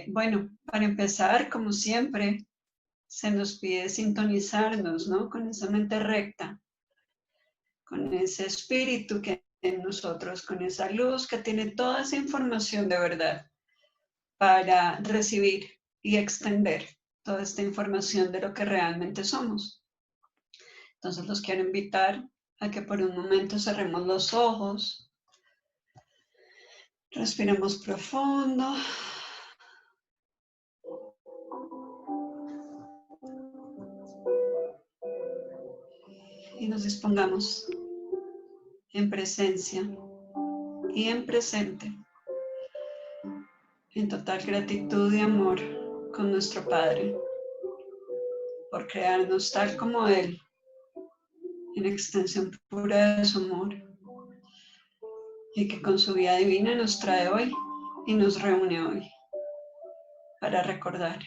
Bueno, para empezar, como siempre, se nos pide sintonizarnos, ¿no? Con esa mente recta, con ese espíritu que en nosotros, con esa luz que tiene toda esa información de verdad para recibir y extender toda esta información de lo que realmente somos. Entonces los quiero invitar a que por un momento cerremos los ojos, respiremos profundo y nos dispongamos en presencia y en presente, en total gratitud y amor con nuestro Padre, por crearnos tal como Él, en extensión pura de su amor, y que con su vida divina nos trae hoy y nos reúne hoy para recordar.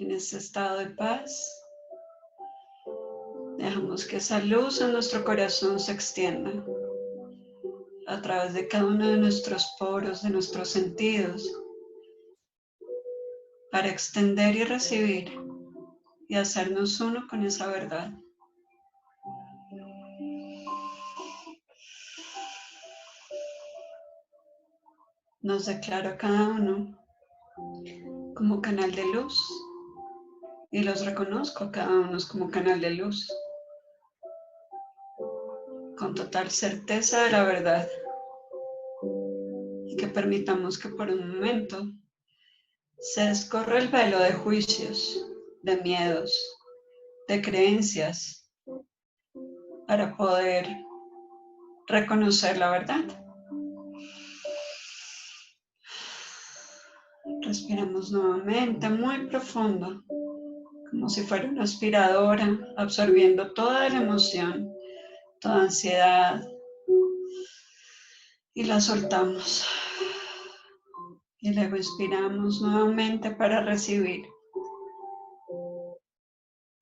En este estado de paz, dejamos que esa luz en nuestro corazón se extienda a través de cada uno de nuestros poros, de nuestros sentidos, para extender y recibir y hacernos uno con esa verdad. Nos declaro a cada uno como canal de luz y los reconozco a cada uno como canal de luz, con total certeza de la verdad, y que permitamos que por un momento se escorra el velo de juicios, de miedos, de creencias, para poder reconocer la verdad. Respiramos nuevamente muy profundo, como si fuera una aspiradora, absorbiendo toda la emoción, toda ansiedad, y la soltamos. Y luego inspiramos nuevamente para recibir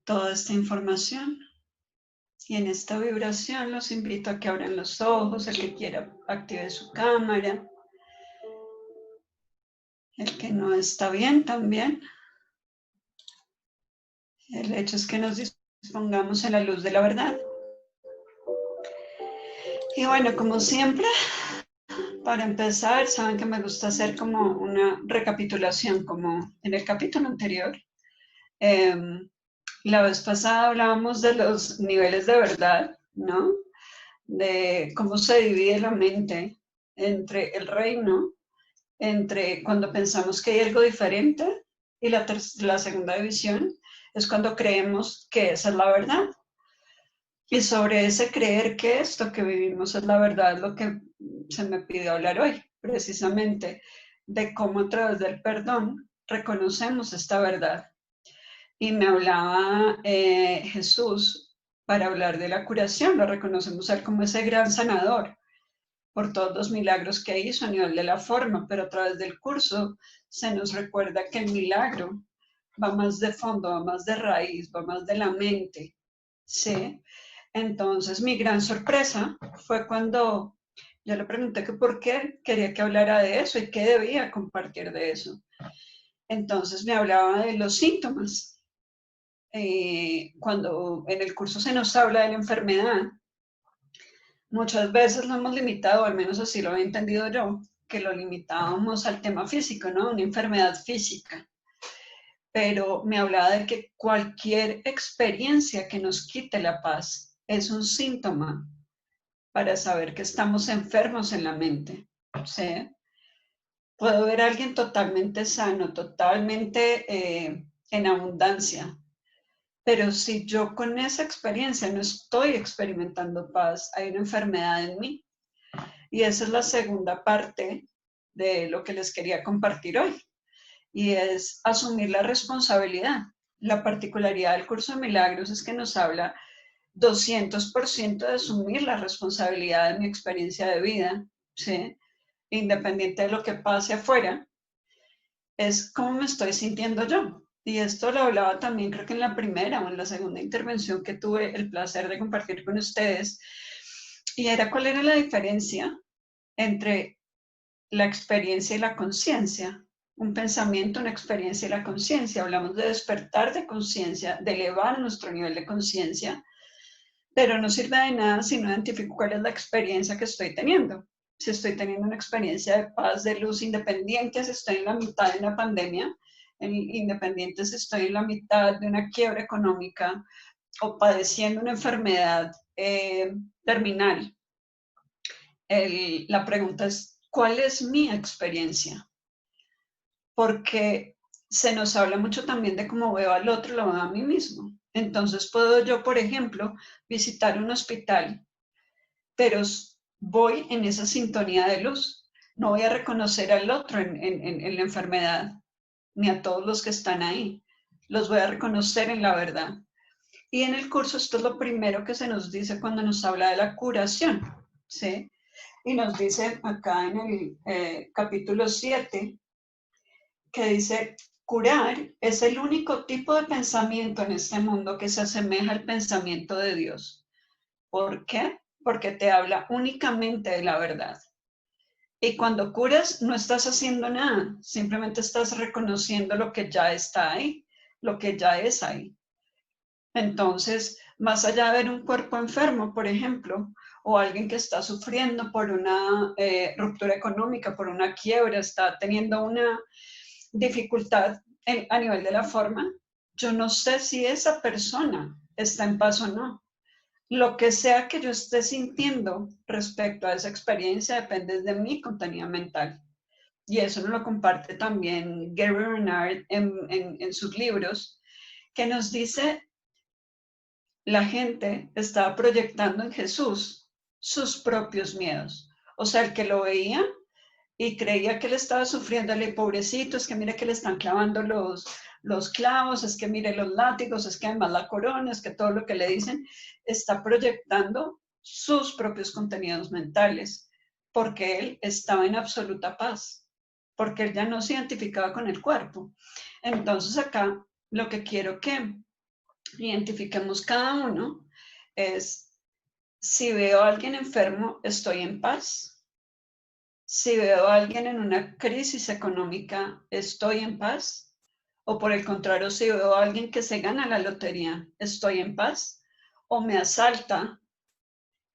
toda esta información. Y en esta vibración los invito a que abran los ojos, el que quiera active su cámara, el que no está bien también. El hecho es que nos dispongamos en la luz de la verdad. Y bueno, como siempre, para empezar, saben que me gusta hacer como una recapitulación, como en el capítulo anterior. La vez pasada hablábamos de los niveles de verdad, ¿no? De cómo se divide la mente entre el reino, entre cuando pensamos que hay algo diferente, y la segunda división es cuando creemos que esa es la verdad. Y sobre ese creer que esto que vivimos es la verdad, es lo que se me pidió hablar hoy, precisamente, de cómo a través del perdón reconocemos esta verdad. Y me hablaba Jesús para hablar de la curación, lo reconocemos a él como ese gran sanador por todos los milagros que hizo a nivel de la forma, pero a través del curso se nos recuerda que el milagro va más de fondo, va más de raíz, va más de la mente, ¿sí? Entonces mi gran sorpresa fue cuando yo le pregunté que por qué quería que hablara de eso y qué debía compartir de eso. Entonces me hablaba de los síntomas. Cuando en el curso se nos habla de la enfermedad, muchas veces lo hemos limitado, o al menos así lo he entendido yo, que lo limitábamos al tema físico, ¿no? Una enfermedad física. Pero me hablaba de que cualquier experiencia que nos quite la paz es un síntoma para saber que estamos enfermos en la mente, ¿sí? Puedo ver a alguien totalmente sano, totalmente en abundancia, pero si yo con esa experiencia no estoy experimentando paz, hay una enfermedad en mí. Y esa es la segunda parte de lo que les quería compartir hoy, y es asumir la responsabilidad. La particularidad del curso de milagros es que nos habla 200% de asumir la responsabilidad de mi experiencia de vida, ¿sí? Independiente de lo que pase afuera, es cómo me estoy sintiendo yo. Y esto lo hablaba también, creo que en la primera o en la segunda intervención que tuve el placer de compartir con ustedes, y era cuál era la diferencia entre la experiencia y la conciencia. Un pensamiento, una experiencia y la conciencia. Hablamos de despertar de conciencia, de elevar nuestro nivel de conciencia, pero no sirve de nada si no identifico cuál es la experiencia que estoy teniendo. Si estoy teniendo una experiencia de paz, de luz, independiente si estoy en la mitad de una pandemia, independiente si estoy en la mitad de una quiebra económica o padeciendo una enfermedad terminal. La pregunta es, ¿cuál es mi experiencia? Porque se nos habla mucho también de cómo veo al otro, lo veo a mí mismo. Entonces puedo yo, por ejemplo, visitar un hospital, pero voy en esa sintonía de luz. No voy a reconocer al otro en la enfermedad, ni a todos los que están ahí. Los voy a reconocer en la verdad. Y en el curso esto es lo primero que se nos dice cuando nos habla de la curación, ¿sí? Y nos dice acá en el capítulo 7 que dice, curar es el único tipo de pensamiento en este mundo que se asemeja al pensamiento de Dios. ¿Por qué? Porque te habla únicamente de la verdad. Y cuando curas no estás haciendo nada, simplemente estás reconociendo lo que ya está ahí, lo que ya es ahí. Entonces, más allá de ver un cuerpo enfermo, por ejemplo, o alguien que está sufriendo por una ruptura económica, por una quiebra, está teniendo una dificultad a nivel de la forma, yo no sé si esa persona está en paz o no. Lo que sea que yo esté sintiendo respecto a esa experiencia depende de mi contenido mental. Y eso nos lo comparte también Gary Renard en sus libros, que nos dice, la gente estaba proyectando en Jesús sus propios miedos. O sea, el que lo veía y creía que él estaba sufriendo, el pobrecito, es que mire que le están clavando los clavos, es que mire los látigos, es que además la corona, es que todo lo que le dicen está proyectando sus propios contenidos mentales, porque él estaba en absoluta paz, porque él ya no se identificaba con el cuerpo. Entonces acá lo que quiero que identifiquemos cada uno es, si veo a alguien enfermo, ¿estoy en paz? Si veo a alguien en una crisis económica, ¿estoy en paz? O por el contrario, si veo a alguien que se gana la lotería, ¿estoy en paz? ¿O me asalta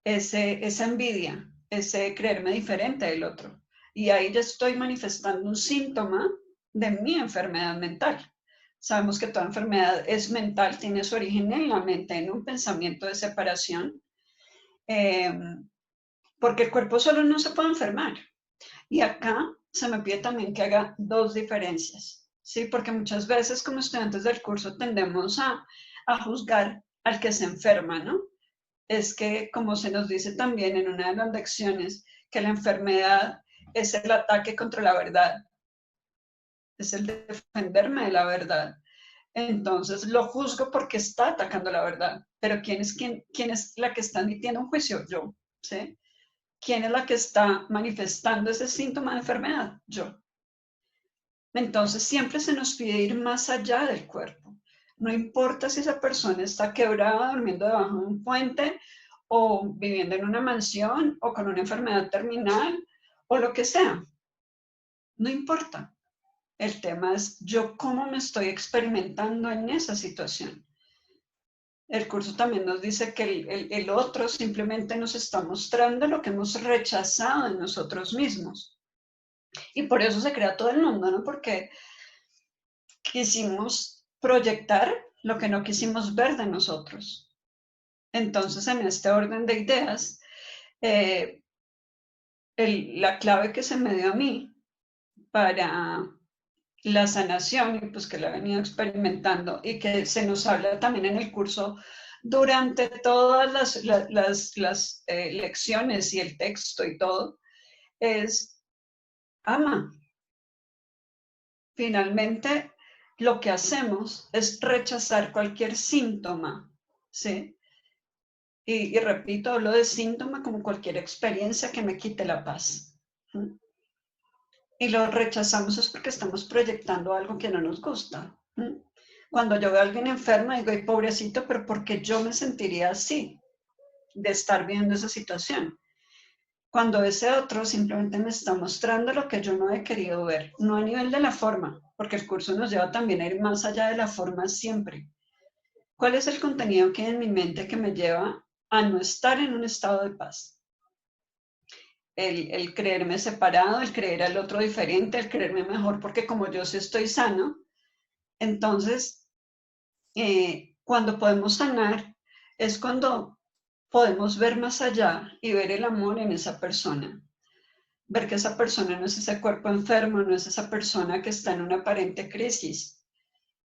esa envidia, ese creerme diferente del otro? Y ahí ya estoy manifestando un síntoma de mi enfermedad mental. Sabemos que toda enfermedad es mental, tiene su origen en la mente, en un pensamiento de separación, eh, porque el cuerpo solo no se puede enfermar. Y acá se me pide también que haga dos diferencias, ¿sí? Porque muchas veces como estudiantes del curso tendemos a juzgar al que se enferma, ¿no? Es que, como se nos dice también en una de las lecciones, que la enfermedad es el ataque contra la verdad, es el defenderme de la verdad. Entonces lo juzgo porque está atacando la verdad. Pero quién es la que está emitiendo un juicio? Yo, ¿sí? ¿Quién es la que está manifestando ese síntoma de enfermedad? Yo. Entonces siempre se nos pide ir más allá del cuerpo. No importa si esa persona está quebrada, durmiendo debajo de un puente o viviendo en una mansión o con una enfermedad terminal o lo que sea. No importa. El tema es yo cómo me estoy experimentando en esa situación. El curso también nos dice que el otro simplemente nos está mostrando lo que hemos rechazado en nosotros mismos. Y por eso se crea todo el mundo, ¿no? Porque quisimos proyectar lo que no quisimos ver de nosotros. Entonces, en este orden de ideas, eh, la clave que se me dio a mí para la sanación, y pues que la he venido experimentando y que se nos habla también en el curso durante todas las lecciones y el texto y todo, es ama. Finalmente, lo que hacemos es rechazar cualquier síntoma, ¿sí? Y repito, hablo de síntoma como cualquier experiencia que me quite la paz. ¿Sí? Y lo rechazamos es porque estamos proyectando algo que no nos gusta. ¿Sí? Cuando yo veo a alguien enfermo, digo, ay, pobrecito, pero ¿por qué yo me sentiría así de estar viendo esa situación? Cuando ese otro simplemente me está mostrando lo que yo no he querido ver, no a nivel de la forma, porque el curso nos lleva también a ir más allá de la forma siempre. ¿Cuál es el contenido que hay en mi mente que me lleva a no estar en un estado de paz? El creerme separado, el creer al otro diferente, el creerme mejor, porque como yo sí estoy sano, entonces cuando podemos sanar es cuando podemos ver más allá y ver el amor en esa persona. Ver que esa persona no es ese cuerpo enfermo, no es esa persona que está en una aparente crisis,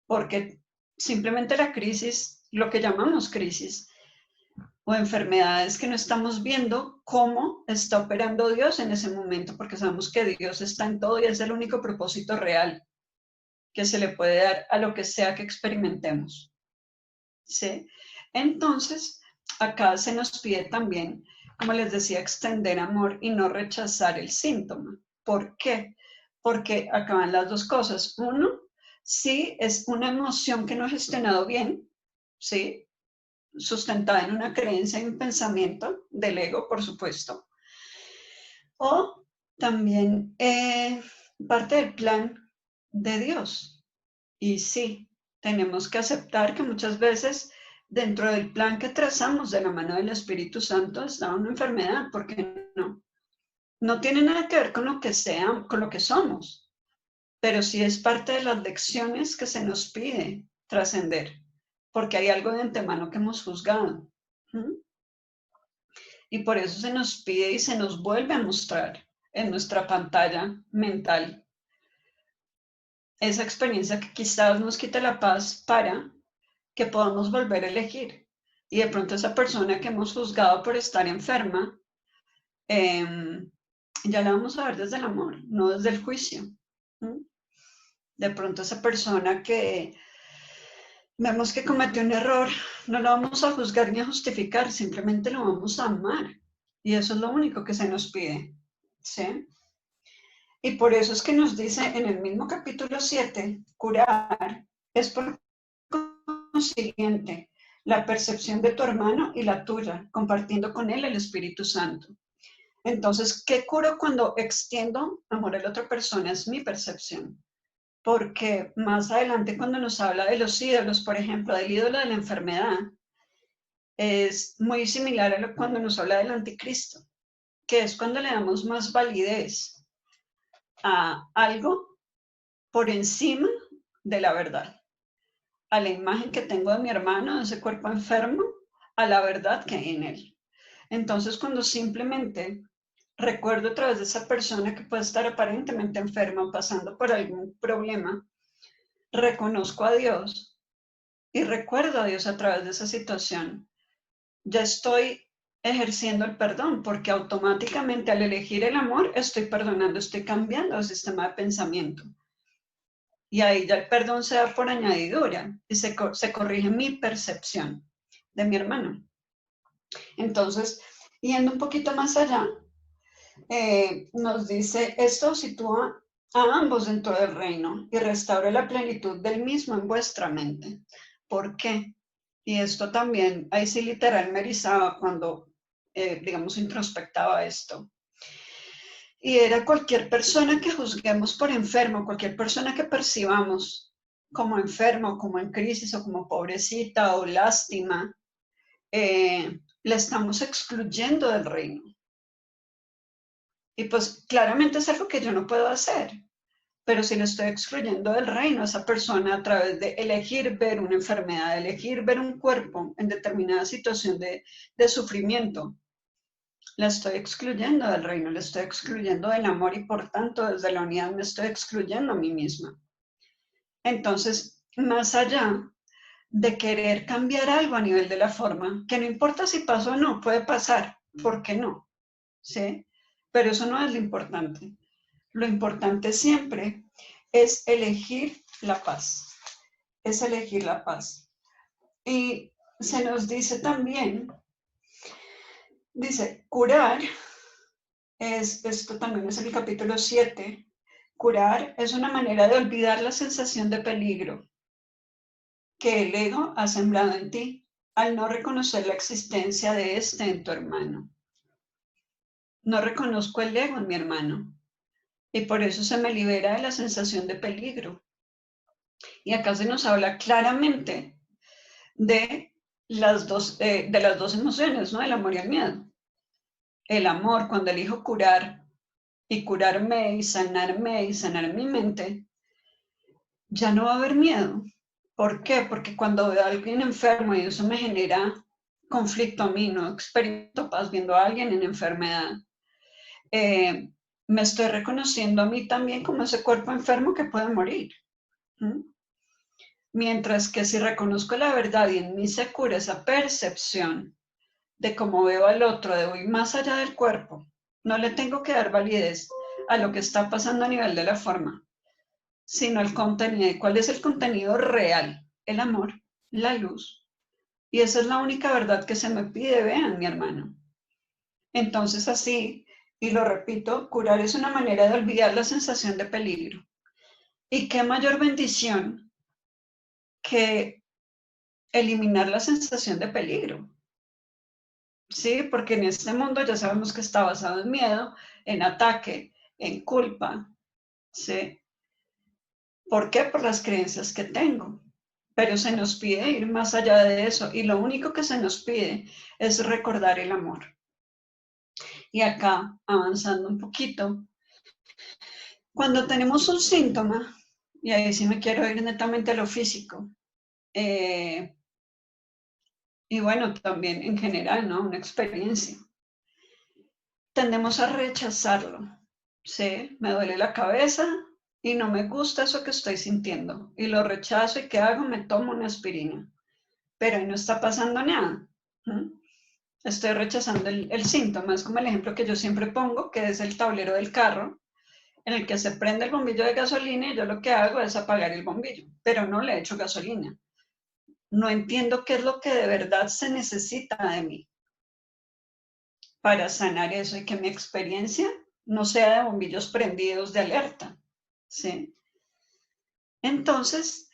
porque simplemente la crisis, lo que llamamos crisis o enfermedades que no estamos viendo cómo está operando Dios en ese momento, porque sabemos que Dios está en todo y es el único propósito real que se le puede dar a lo que sea que experimentemos. ¿Sí? Entonces, acá se nos pide también, como les decía, extender amor y no rechazar el síntoma. ¿Por qué? Porque acá van las dos cosas. Uno, si es una emoción que no he gestionado bien, ¿sí? Sustentada en una creencia y un pensamiento del ego, por supuesto. O también parte del plan de Dios. Y sí, tenemos que aceptar que muchas veces dentro del plan que trazamos de la mano del Espíritu Santo está una enfermedad, porque no. No tiene nada que ver con lo que sea, con lo que somos, pero sí es parte de las lecciones que se nos pide trascender, porque hay algo de antemano que hemos juzgado. ¿Mm? Y por eso se nos pide y se nos vuelve a mostrar en nuestra pantalla mental esa experiencia que quizás nos quite la paz para que podamos volver a elegir. Y de pronto esa persona que hemos juzgado por estar enferma, eh, ya la vamos a ver desde el amor, no desde el juicio. ¿Mm? De pronto esa persona que vemos que cometió un error, no lo vamos a juzgar ni a justificar, simplemente lo vamos a amar. Y eso es lo único que se nos pide. ¿Sí? Y por eso es que nos dice en el mismo capítulo 7, curar es por consiguiente la percepción de tu hermano y la tuya, compartiendo con él el Espíritu Santo. Entonces, ¿qué curo cuando extiendo amor a la otra persona? Es mi percepción. Porque más adelante cuando nos habla de los ídolos, por ejemplo, del ídolo de la enfermedad, es muy similar a cuando nos habla del anticristo, que es cuando le damos más validez a algo por encima de la verdad, a la imagen que tengo de mi hermano, de ese cuerpo enfermo, a la verdad que hay en él. Entonces, cuando simplemente recuerdo a través de esa persona que puede estar aparentemente enferma o pasando por algún problema, reconozco a Dios y recuerdo a Dios a través de esa situación, ya estoy ejerciendo el perdón, porque automáticamente al elegir el amor estoy perdonando, estoy cambiando el sistema de pensamiento. Y ahí ya el perdón se da por añadidura y se corrige mi percepción de mi hermano. Entonces, yendo un poquito más allá, nos dice, esto sitúa a ambos dentro del reino y restaura la plenitud del mismo en vuestra mente. ¿Por qué? Y esto también, ahí sí literal me erizaba cuando, digamos, introspectaba esto. Y era cualquier persona que juzguemos por enfermo, cualquier persona que percibamos como enfermo, como en crisis o como pobrecita o lástima, la estamos excluyendo del reino. Y pues claramente es algo que yo no puedo hacer, pero si le estoy excluyendo del reino a esa persona a través de elegir ver una enfermedad, de elegir ver un cuerpo en determinada situación de sufrimiento, la estoy excluyendo del reino, la estoy excluyendo del amor y por tanto desde la unidad me estoy excluyendo a mí misma. Entonces, más allá de querer cambiar algo a nivel de la forma, que no importa si pasa o no, puede pasar, ¿por qué no? ¿Sí? Pero eso no es lo importante. Lo importante siempre es elegir la paz, es elegir la paz. Y se nos dice también, dice, curar, esto también es el capítulo 7, curar es una manera de olvidar la sensación de peligro que el ego ha sembrado en ti al no reconocer la existencia de este en tu hermano. No reconozco el ego en mi hermano y por eso se me libera de la sensación de peligro. Y acá se nos habla claramente de de las dos emociones, ¿no? El amor y el miedo. El amor, cuando elijo curar y curarme y sanar mi mente, ya no va a haber miedo. ¿Por qué? Porque cuando veo a alguien enfermo y eso me genera conflicto a mí, no experimento paz viendo a alguien en enfermedad, me estoy reconociendo a mí también como ese cuerpo enfermo que puede morir. ¿Mm? Mientras que si reconozco la verdad y en mí se cura esa percepción de cómo veo al otro, de voy más allá del cuerpo, no le tengo que dar validez a lo que está pasando a nivel de la forma, sino el contenido. ¿Cuál es el contenido real? El amor, la luz. Y esa es la única verdad que se me pide, vean, mi hermano. Entonces así, y lo repito, curar es una manera de olvidar la sensación de peligro. ¿Y qué mayor bendición que eliminar la sensación de peligro? Sí, porque en este mundo ya sabemos que está basado en miedo, en ataque, en culpa, ¿sí? ¿Por qué? Por las creencias que tengo. Pero se nos pide ir más allá de eso y lo único que se nos pide es recordar el amor. Y acá, avanzando un poquito, cuando tenemos un síntoma, y ahí sí me quiero ir netamente a lo físico, y bueno, también en general, ¿no? Una experiencia. Tendemos a rechazarlo, ¿sí? Me duele la cabeza y no me gusta eso que estoy sintiendo. Y lo rechazo y ¿qué hago? Me tomo una aspirina. Pero ahí no está pasando nada. ¿Mm? Estoy rechazando el síntoma. Es como el ejemplo que yo siempre pongo, que es el tablero del carro, en el que se prende el bombillo de gasolina y yo lo que hago es apagar el bombillo, pero no le echo gasolina. No entiendo qué es lo que de verdad se necesita de mí para sanar eso y que mi experiencia no sea de bombillos prendidos de alerta, ¿sí? Entonces,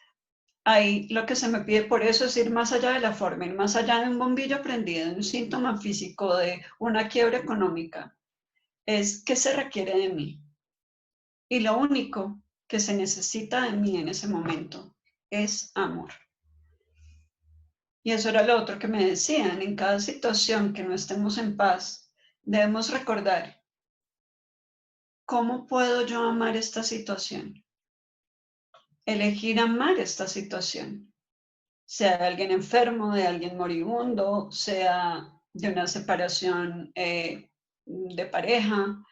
ahí lo que se me pide por eso es ir más allá de la forma, ir más allá de un bombillo prendido, de un síntoma físico, de una quiebra económica, es qué se requiere de mí. Y lo único que se necesita de mí en ese momento es amor. Y eso era lo otro que me decían, en cada situación que no estemos en paz, debemos recordar, ¿cómo puedo yo amar esta situación? Elegir amar esta situación, sea de alguien enfermo, de alguien moribundo, sea de una separación de pareja,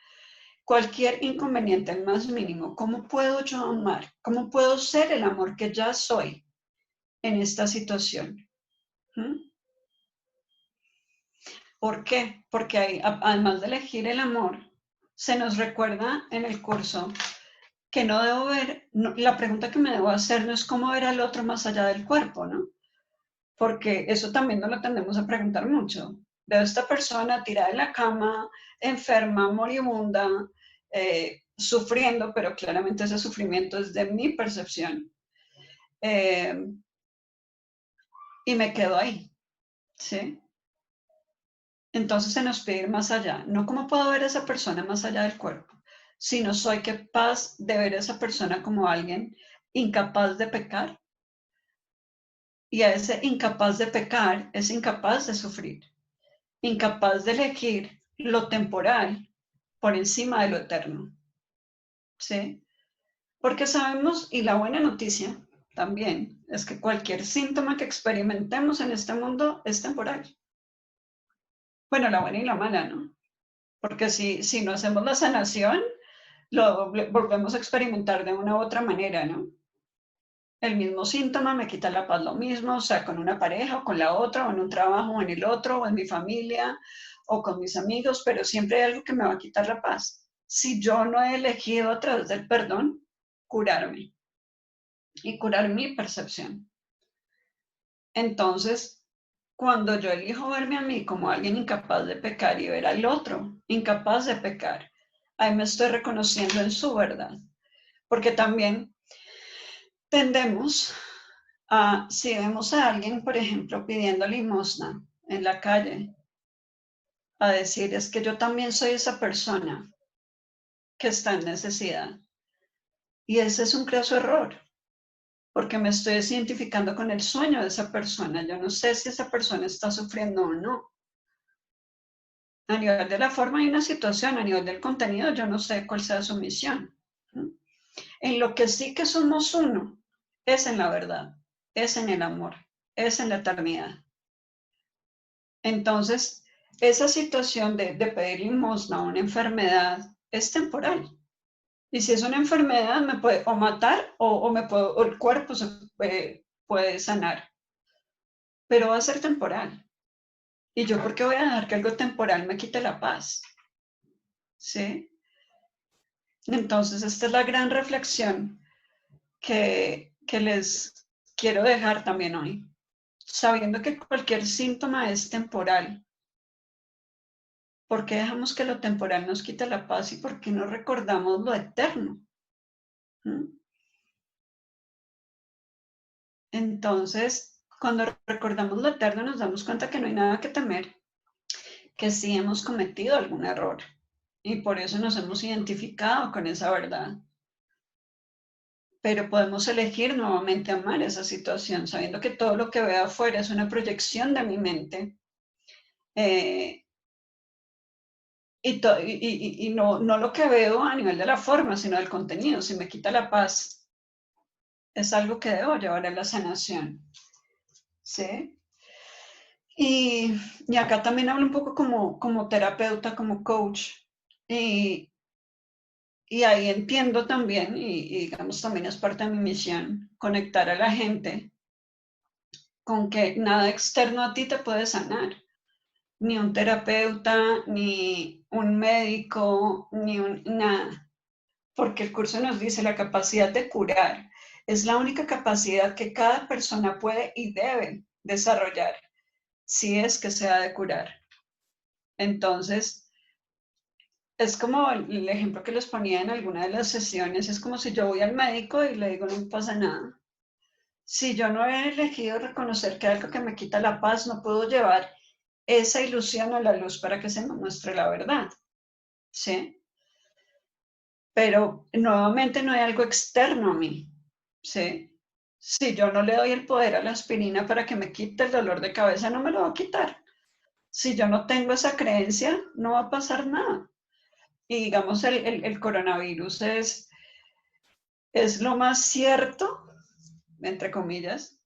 cualquier inconveniente, el más mínimo, ¿cómo puedo yo amar? ¿Cómo puedo ser el amor que ya soy en esta situación? ¿Mm? ¿Por qué? Porque además de elegir el amor, se nos recuerda en el curso que no debo ver, la pregunta que me debo hacer no es cómo ver al otro más allá del cuerpo, ¿no? Porque eso también no lo tendemos a preguntar mucho. Veo a esta persona tirada en la cama, enferma, moribunda, sufriendo, pero claramente ese sufrimiento es de mi percepción. Eh, y me quedo ahí, ¿sí? Entonces se nos pide ir más allá. No cómo puedo ver a esa persona más allá del cuerpo, sino soy capaz de ver a esa persona como alguien incapaz de pecar. Y a ese incapaz de pecar es incapaz de sufrir, incapaz de elegir lo temporal por encima de lo eterno. ¿Sí? Porque sabemos, y la buena noticia también, es que cualquier síntoma que experimentemos en este mundo es temporal. Bueno, la buena y la mala, ¿no? Porque si no hacemos la sanación, lo volvemos a experimentar de una u otra manera, ¿no? El mismo síntoma me quita la paz, lo mismo, o sea, con una pareja o con la otra, o en un trabajo o en el otro, o en mi familia o con mis amigos, pero siempre hay algo que me va a quitar la paz. Si yo no he elegido a través del perdón curarme y curar mi percepción. Entonces, cuando yo elijo verme a mí como alguien incapaz de pecar y ver al otro incapaz de pecar, ahí me estoy reconociendo en su verdad. Porque también tendemos Si vemos a alguien, por ejemplo, pidiendo limosna en la calle, a decir, es que yo también soy esa persona que está en necesidad. Y ese es un graso error, porque me estoy identificando con el sueño de esa persona. Yo no sé si esa persona está sufriendo o no. A nivel de la forma hay una situación, a nivel del contenido yo no sé cuál sea su misión. En lo que sí que somos uno es en la verdad, es en el amor, es en la eternidad. Entonces, esa situación de pedir limosna o una enfermedad es temporal. Y si es una enfermedad, me puede o matar o el cuerpo se puede sanar, pero va a ser temporal. ¿Y yo por qué voy a dejar que algo temporal me quite la paz? ¿Sí? Entonces, esta es la gran reflexión que les quiero dejar también hoy, sabiendo que cualquier síntoma es temporal. ¿Por qué dejamos que lo temporal nos quite la paz y por qué no recordamos lo eterno? ¿Mm? Entonces, cuando recordamos lo eterno nos damos cuenta que no hay nada que temer, que sí hemos cometido algún error y por eso nos hemos identificado con esa verdad. Pero podemos elegir nuevamente amar esa situación, sabiendo que todo lo que veo afuera es una proyección de mi mente. Eh, y no lo que veo a nivel de la forma, sino del contenido. Si me quita la paz, es algo que debo llevar a la sanación. ¿Sí? Y acá también hablo un poco como terapeuta, como coach. Y, y ahí entiendo también, y digamos también es parte de mi misión, conectar a la gente con que nada externo a ti te puede sanar. Ni un terapeuta, ni un médico, nada. Porque el curso nos dice la capacidad de curar es la única capacidad que cada persona puede y debe desarrollar si es que se ha de curar. Entonces, es como el ejemplo que les ponía en alguna de las sesiones, es como si yo voy al médico y le digo no me pasa nada. Si yo no he elegido reconocer que algo que me quita la paz, no puedo llevar esa ilusión a la luz para que se me muestre la verdad, ¿sí? Pero nuevamente no hay algo externo a mí, ¿sí? Si yo no le doy el poder a la aspirina para que me quite el dolor de cabeza, no me lo va a quitar. Si yo no tengo esa creencia, no va a pasar nada. Y digamos, el coronavirus es lo más cierto, entre comillas,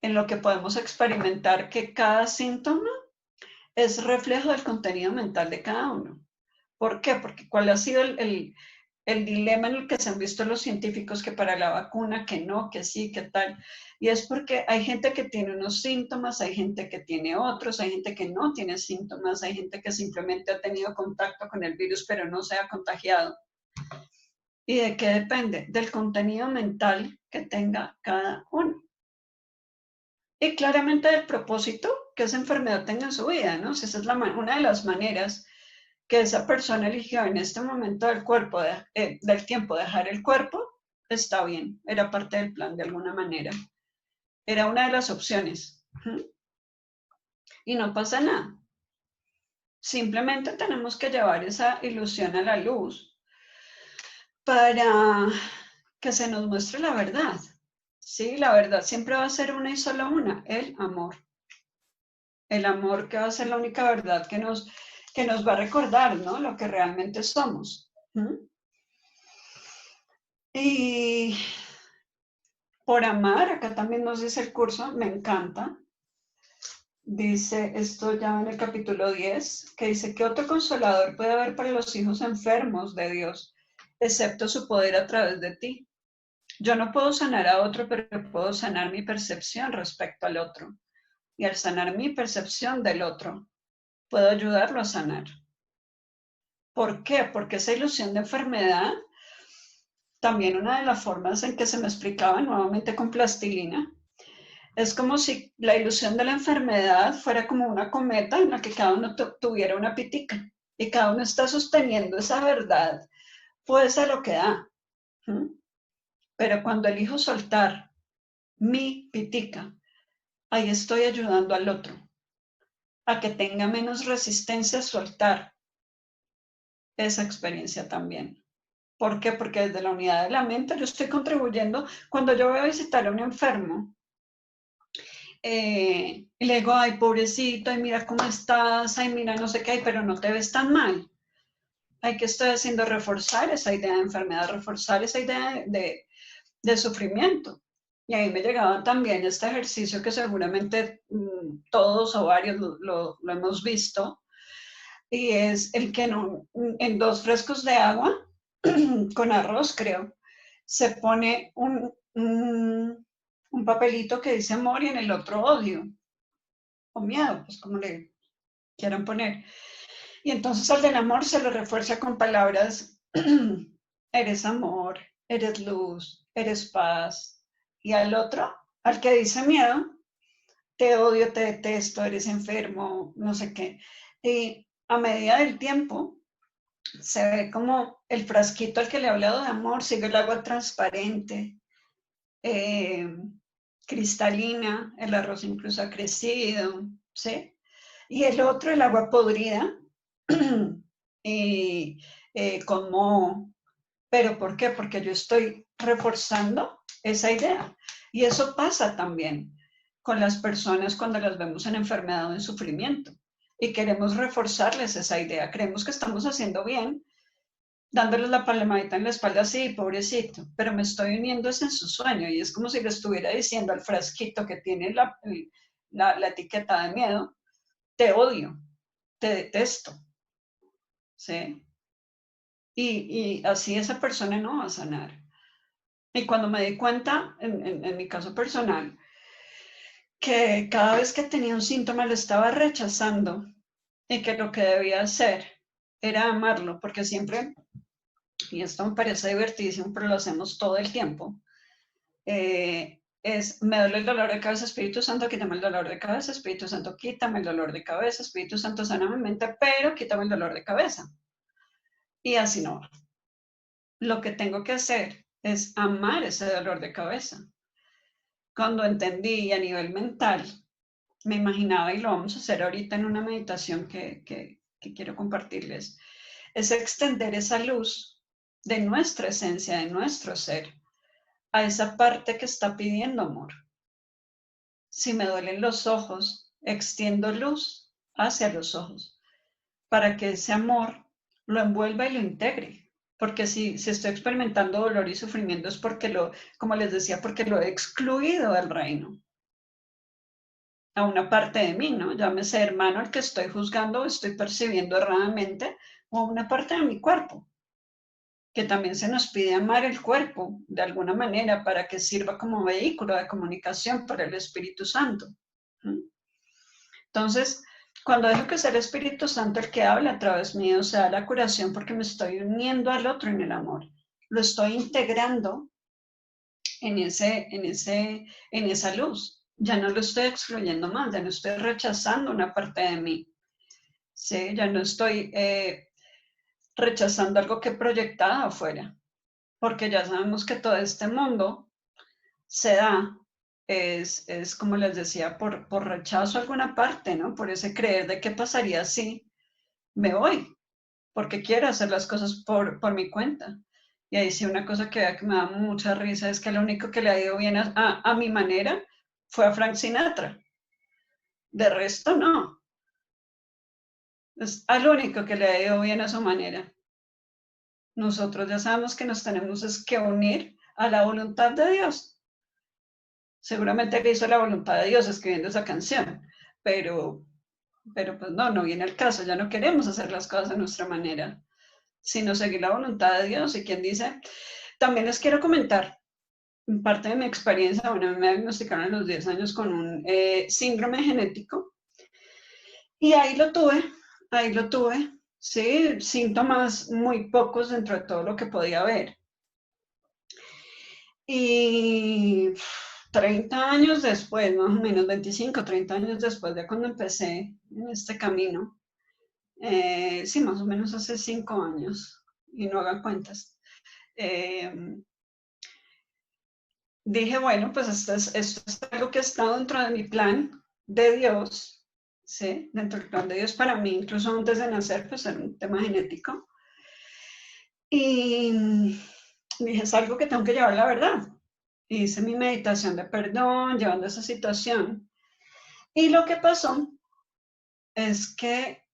en lo que podemos experimentar que cada síntoma es reflejo del contenido mental de cada uno. ¿Por qué? Porque ¿cuál ha sido el dilema en el que se han visto los científicos que para la vacuna, que no, que sí, que tal? Y es porque hay gente que tiene unos síntomas, hay gente que tiene otros, hay gente que no tiene síntomas, hay gente que simplemente ha tenido contacto con el virus pero no se ha contagiado. ¿Y de qué depende? Del contenido mental que tenga cada uno. Y claramente del propósito que esa enfermedad tenga en su vida, ¿no? Si esa es una de las maneras que esa persona eligió en este momento del cuerpo, del tiempo, dejar el cuerpo, está bien, era parte del plan de alguna manera. Era una de las opciones. Y no pasa nada. Simplemente tenemos que llevar esa ilusión a la luz para que se nos muestre la verdad. Sí, la verdad siempre va a ser una y solo una, el amor. El amor que va a ser la única verdad que nos va a recordar, ¿no? Lo que realmente somos. Y por amar, acá también nos dice el curso, me encanta. Dice esto ya en el capítulo 10, que dice que otro consolador puede haber para los hijos enfermos de Dios, excepto su poder a través de ti. Yo no puedo sanar a otro, pero puedo sanar mi percepción respecto al otro. Y al sanar mi percepción del otro, puedo ayudarlo a sanar. ¿Por qué? Porque esa ilusión de enfermedad, también una de las formas en que se me explicaba nuevamente con plastilina, es como si la ilusión de la enfermedad fuera como una cometa en la que cada uno tuviera una pitica y cada uno está sosteniendo esa verdad, pues a lo que da. ¿Mm? Pero cuando elijo soltar mi pitica, ahí estoy ayudando al otro a que tenga menos resistencia a soltar esa experiencia también. ¿Por qué? Porque desde la unidad de la mente yo estoy contribuyendo. Cuando yo voy a visitar a un enfermo, y le digo, ay, pobrecito, ay, mira cómo estás, ay, mira no sé qué, ay, pero no te ves tan mal. Ay, ¿qué estoy haciendo? Reforzar esa idea de enfermedad, reforzar esa idea de sufrimiento. Y ahí me llegaba también este ejercicio que seguramente todos o varios lo hemos visto, y es el que en 2 frascos de agua con arroz, creo, se pone un papelito que dice amor y en el otro odio o miedo, pues como le quieran poner. Y entonces al del amor se le refuerza con palabras, eres amor, eres luz, eres paz. Y al otro, al que dice miedo, te odio, te detesto, eres enfermo, no sé qué. Y a medida del tiempo, se ve como el frasquito al que le he hablado de amor, sigue el agua transparente, eh, cristalina, el arroz incluso ha crecido, ¿sí? Y el otro, el agua podrida, y con moho. ¿Pero por qué? Porque yo estoy reforzando esa idea. Y eso pasa también con las personas cuando las vemos en enfermedad o en sufrimiento. Y queremos reforzarles esa idea. Creemos que estamos haciendo bien, dándoles la palmadita en la espalda, sí, pobrecito, pero me estoy uniendo es en su sueño y es como si le estuviera diciendo al frasquito que tiene la etiqueta de miedo, te odio, te detesto, ¿sí? Y así esa persona no va a sanar. Y cuando me di cuenta, en mi caso personal, que cada vez que tenía un síntoma lo estaba rechazando y que lo que debía hacer era amarlo, porque siempre, y esto me parece divertidísimo, pero lo hacemos todo el tiempo, me duele el dolor de cabeza, Espíritu Santo, quítame el dolor de cabeza, Espíritu Santo, quítame el dolor de cabeza, Espíritu Santo, sana mi mente, pero quítame el dolor de cabeza. Y así no va. Lo que tengo que hacer es amar ese dolor de cabeza. Cuando entendí a nivel mental, me imaginaba, y lo vamos a hacer ahorita en una meditación que quiero compartirles, es extender esa luz de nuestra esencia, de nuestro ser, a esa parte que está pidiendo amor. Si me duelen los ojos, extiendo luz hacia los ojos para que ese amor lo envuelva y lo integre. Porque si estoy experimentando dolor y sufrimiento es porque como les decía, porque lo he excluido del reino a una parte de mí, ¿no? Llámese hermano al que estoy juzgando o estoy percibiendo erradamente, o a una parte de mi cuerpo, que también se nos pide amar el cuerpo de alguna manera para que sirva como vehículo de comunicación para el Espíritu Santo. Entonces, cuando dejo que sea el Espíritu Santo el que habla a través mío, se da la curación porque me estoy uniendo al otro en el amor. Lo estoy integrando en esa luz. Ya no lo estoy excluyendo más, ya no estoy rechazando una parte de mí. ¿Sí? Ya no estoy rechazando algo que he proyectado afuera, porque ya sabemos que todo este mundo se da, es como les decía, por rechazo a alguna parte, ¿no? Por ese creer de qué pasaría si me voy, porque quiero hacer las cosas por mi cuenta. Y ahí sí una cosa que me da mucha risa es que lo único que le ha ido bien a mi manera fue a Frank Sinatra. De resto, no. Es al único que le ha ido bien a su manera. Nosotros ya sabemos que nos tenemos es que unir a la voluntad de Dios. Seguramente que hizo la voluntad de Dios escribiendo esa canción, pero, pero pues no viene el caso, ya no queremos hacer las cosas a nuestra manera, sino seguir la voluntad de Dios. Y quien dice, también les quiero comentar, parte de mi experiencia, bueno, me diagnosticaron a los 10 años con un síndrome genético y ahí lo tuve, sí, síntomas muy pocos dentro de todo lo que podía haber. Y 30 años después, más o menos 25, 30 años después de cuando empecé en este camino, sí, más o menos hace 5 años, y no hagan cuentas, eh, dije, bueno, pues esto es algo que ha estado dentro de mi plan de Dios, ¿sí? Dentro del plan de Dios para mí, incluso antes de nacer, pues era un tema genético. Y dije, es algo que tengo que llevar la verdad. Hice mi meditación de perdón, llevando esa situación. Y lo que pasó es que,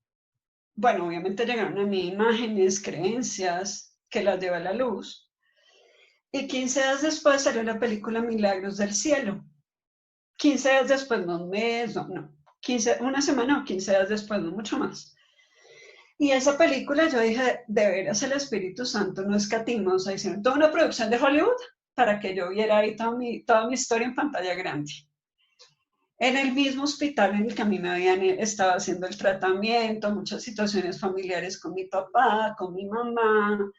bueno, obviamente llegaron a mí imágenes, creencias, que las llevé a la luz. Y 15 días después salió la película Milagros del Cielo. 15 días después, no un mes, no, 15, una semana o 15 días después, no mucho más. Y esa película yo dije, de veras el Espíritu Santo no escatimó, o sea, hicieron toda una producción de Hollywood para que yo viera ahí toda mi historia en pantalla grande. En el mismo hospital en el que a mí me habían estado haciendo el tratamiento, muchas situaciones familiares con mi papá, con mi mamá,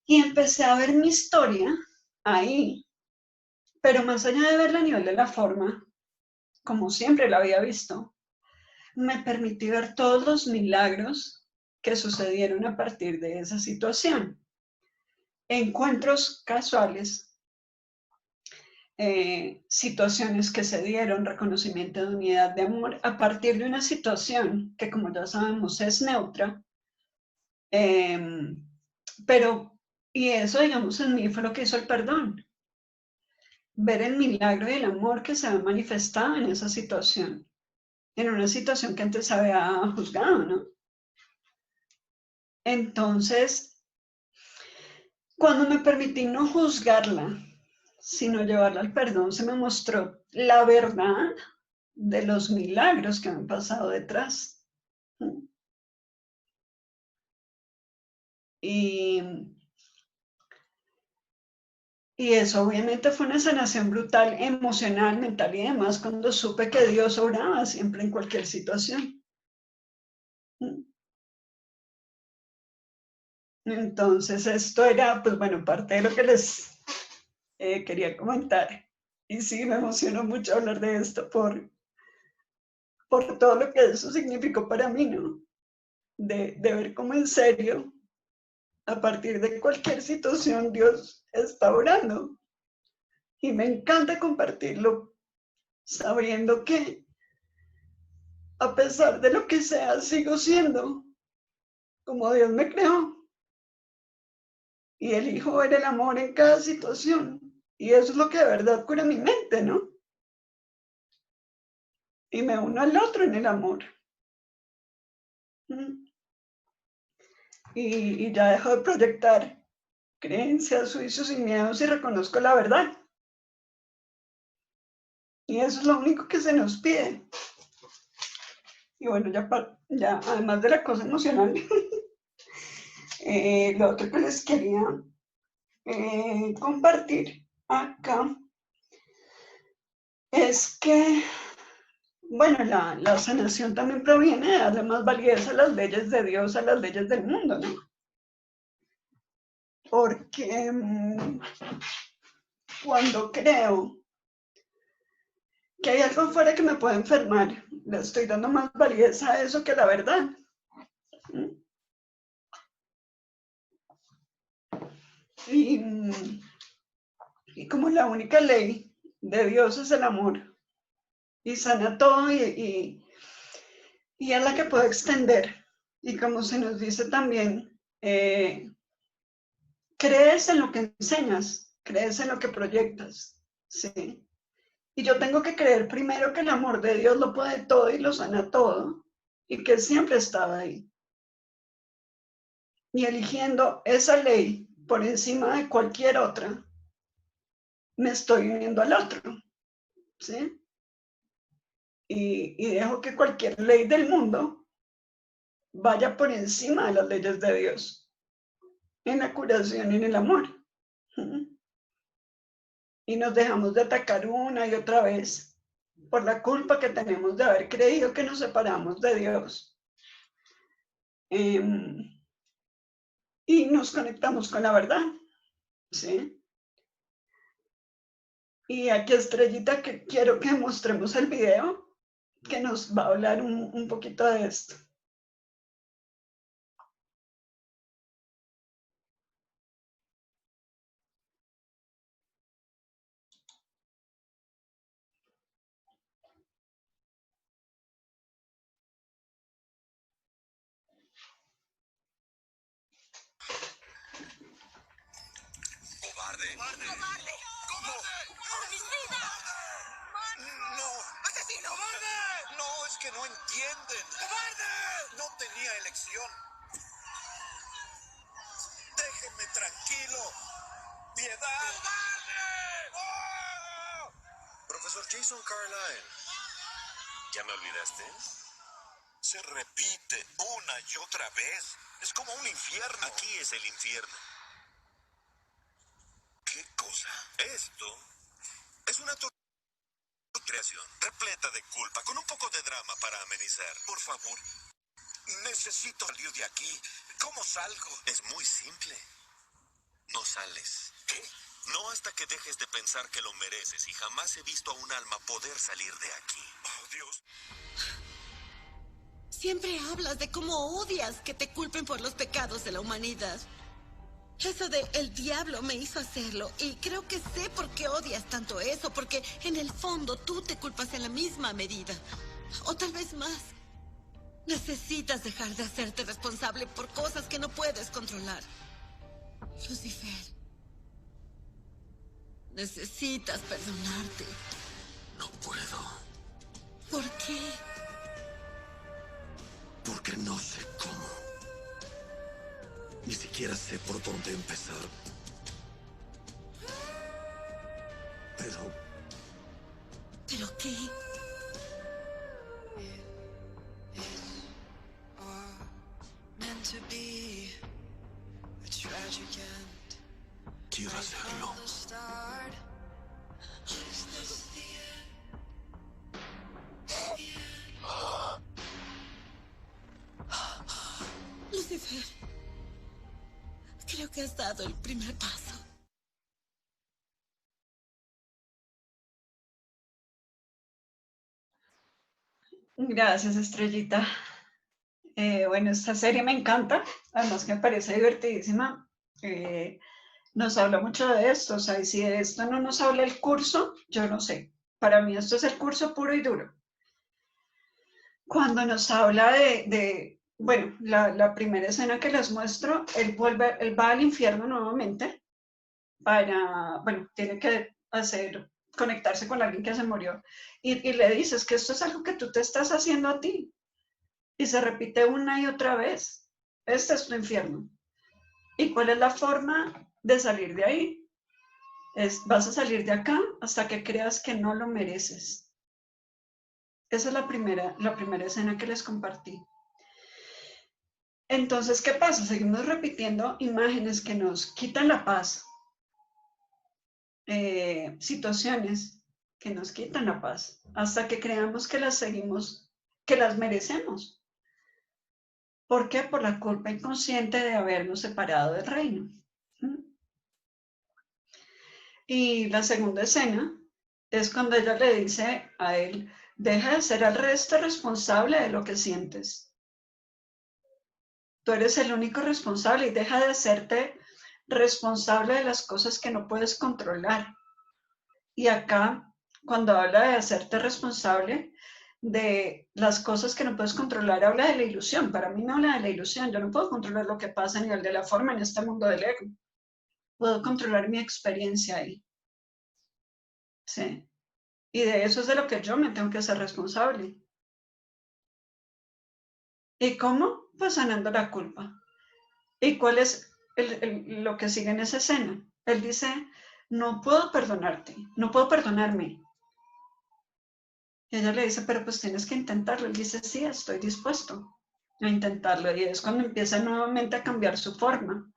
y empecé a ver mi historia ahí, pero más allá de verla a nivel de la forma, como siempre la había visto, me permití ver todos los milagros que sucedieron a partir de esa situación. Encuentros casuales, situaciones que se dieron, reconocimiento de unidad de amor, a partir de una situación que, como ya sabemos, es neutra, eh, pero, y eso, digamos, en mí fue lo que hizo el perdón, ver el milagro y el amor que se ha manifestado en una situación que antes se había juzgado, ¿no? Entonces, cuando me permití no juzgarla, sino llevarla al perdón, se me mostró la verdad de los milagros que me han pasado detrás. Y, y eso obviamente fue una sanación brutal, emocional, mental y demás, cuando supe que Dios obraba siempre en cualquier situación. Entonces, esto era, pues bueno, parte de lo que les quería comentar. Y sí, me emocionó mucho hablar de esto por todo lo que eso significó para mí, ¿no? De ver cómo en serio, a partir de cualquier situación, Dios está orando. Y me encanta compartirlo, sabiendo que a pesar de lo que sea, sigo siendo como Dios me creó. Y elijo ver el amor en cada situación. Y eso es lo que de verdad cura mi mente, ¿no? Y me uno al otro en el amor. Y ya dejo de proyectar creencias, juicios y miedos y reconozco la verdad. Y eso es lo único que se nos pide. Y bueno, ya además de la cosa emocional, lo otro que les quería compartir acá es que, bueno, la sanación también proviene de darle más validez a las leyes de Dios, a las leyes del mundo, ¿no? Porque cuando creo que hay algo fuera que me puede enfermar, le estoy dando más validez a eso que a la verdad. Y, y como la única ley de Dios es el amor, y sana todo y es la que puedo extender. Y como se nos dice también, crees en lo que enseñas, crees en lo que proyectas, ¿sí? Y yo tengo que creer primero que el amor de Dios lo puede todo y lo sana todo, y que siempre estaba ahí. Y eligiendo esa ley por encima de cualquier otra, me estoy uniendo al otro, ¿sí? Y dejo que cualquier ley del mundo vaya por encima de las leyes de Dios, en la curación y en el amor. Y nos dejamos de atacar una y otra vez por la culpa que tenemos de haber creído que nos separamos de Dios. Y nos conectamos con la verdad, ¿sí? Y aquí, Estrellita, que quiero que mostremos el video que nos va a hablar un poquito de esto. ¡Cobarde! ¡Cobarde! ¡Cobarde! ¡Cobarde! ¡Homicida! ¡No! ¡Asesino! ¡Cobarde! No, es que no entienden. ¡Cobarde! No tenía elección. Déjenme tranquilo. ¡Piedad! ¡Cobarde! ¡Oh! Profesor Jason Carlyle, ¿ya me olvidaste? Se repite una y otra vez. Es como un infierno. Aquí es el infierno. ¿Qué cosa? Esto es una creación repleta de culpa, con un poco de drama para amenizar. Por favor, necesito salir de aquí. ¿Cómo salgo? Es muy simple. No sales. ¿Qué? No hasta que dejes de pensar que lo mereces, y jamás he visto a un alma poder salir de aquí. Oh, Dios. Siempre hablas de cómo odias que te culpen por los pecados de la humanidad. Eso de el diablo me hizo hacerlo, y creo que sé por qué odias tanto eso, porque en el fondo tú te culpas en la misma medida. O tal vez más. Necesitas dejar de hacerte responsable por cosas que no puedes controlar. Lucifer. Necesitas perdonarte. No puedo, ¿Por qué? porque no sé cómo. Ni siquiera sé por dónde empezar. Pero ¿Pero qué? Meant to be a tragic end. quiero hacerlo. From the start. Lucifer. Creo que has dado el primer paso. Gracias, Estrellita. Bueno, esta serie me encanta, además que me parece divertidísima. Nos habla mucho de esto, o sea, y si de esto no nos habla el curso, yo no sé. Para mí esto es el curso puro y duro. Cuando nos habla bueno, la primera escena que les muestro, él va al infierno nuevamente bueno, tiene que conectarse con alguien que se murió y le dices que esto es algo que tú te estás haciendo a ti y se repite una y otra vez. Este es tu infierno. ¿Y cuál es la forma de salir de ahí? Vas a salir de acá hasta que creas que no lo mereces. Esa es la primera escena que les compartí. Entonces, ¿qué pasa? Seguimos repitiendo imágenes que nos quitan la paz, situaciones que nos quitan la paz, hasta que creamos que que las merecemos. ¿Por qué? Por la culpa inconsciente de habernos separado del reino. Y la segunda escena es cuando ella le dice a él, deja de ser al resto responsable de lo que sientes. Tú eres el único responsable y deja de hacerte responsable de las cosas que no puedes controlar. Y acá, cuando habla de hacerte responsable de las cosas que no puedes controlar, habla de la ilusión. Para mí no habla de la ilusión. Yo no puedo controlar lo que pasa a nivel de la forma en este mundo del ego. Puedo controlar mi experiencia ahí. ¿Sí? Y de eso es de lo que yo me tengo que hacer responsable. ¿Y cómo? Pues sanando la culpa. ¿Y cuál es lo que sigue en esa escena? Él dice, no puedo perdonarte, no puedo perdonarme. Y ella le dice, pero pues tienes que intentarlo. Él dice, sí, estoy dispuesto a intentarlo. Y es cuando empieza nuevamente a cambiar su forma.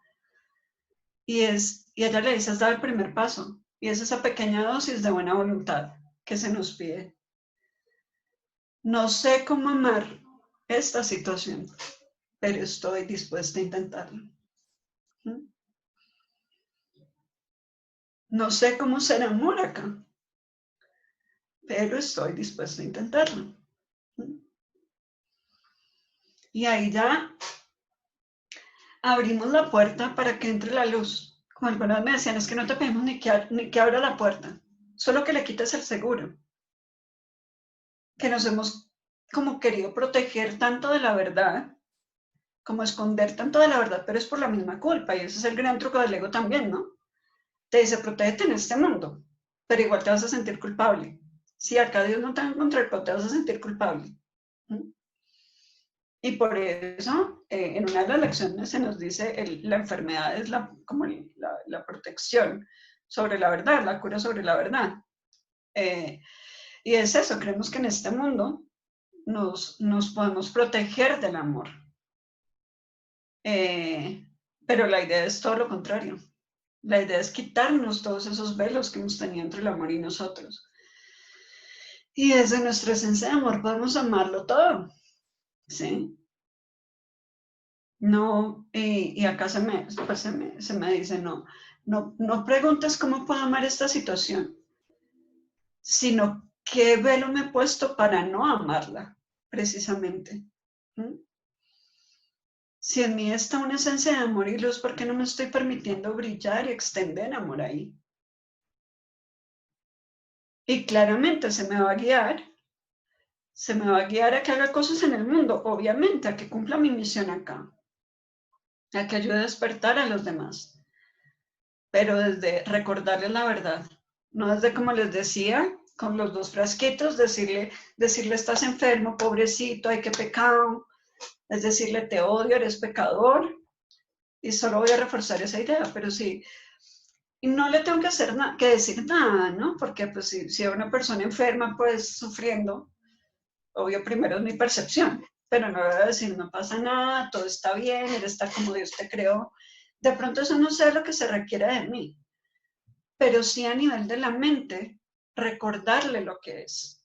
Y ella le dice, has dado el primer paso. Y es esa pequeña dosis de buena voluntad que se nos pide. No sé cómo amar esta situación, pero estoy dispuesta a intentarlo. No sé cómo ser amor acá, pero estoy dispuesta a intentarlo. Y ahí ya abrimos la puerta para que entre la luz. Como algunas me decían, es que no te pedimos ni que abra la puerta, solo que le quites el seguro. Que nos hemos como querido proteger tanto de la verdad, como esconder tanto de la verdad, pero es por la misma culpa. Y ese es el gran truco del ego también, ¿no? te dice, protégete en este mundo, pero igual te vas a sentir culpable. Si acá Dios no te va a encontrar, pero te vas a sentir culpable. Y por eso, en una de las lecciones se nos dice, la enfermedad es como la protección sobre la verdad, la cura sobre la verdad. Y es eso, creemos que en este mundo nos podemos proteger del amor. Pero la idea es todo lo contrario. La idea es quitarnos todos esos velos que hemos tenido entre el amor y nosotros. Y desde nuestra esencia de amor podemos amarlo todo, ¿sí? No, y acá se me dice, no preguntes cómo puedo amar esta situación, sino qué velo me he puesto para no amarla, precisamente. ¿Mm? Si en mí está una esencia de amor y luz, ¿por qué no me estoy permitiendo brillar y extender amor ahí? Y claramente se me va a guiar a que haga cosas en el mundo, obviamente, a que cumpla mi misión acá, a que ayude a despertar a los demás, pero desde recordarles la verdad, no desde, como les decía, con los 2 frasquitos, decirle estás enfermo, pobrecito, ay, qué pecado, es decirle te odio, eres pecador, y solo voy a reforzar esa idea, pero sí, y no le tengo que decir nada, ¿no? Porque pues si una persona enferma, pues sufriendo, obvio, primero es mi percepción, pero no voy a decir no pasa nada, todo está bien, él está como Dios te creó. De pronto eso no sé lo que se requiere de mí, pero sí a nivel de la mente, recordarle lo que es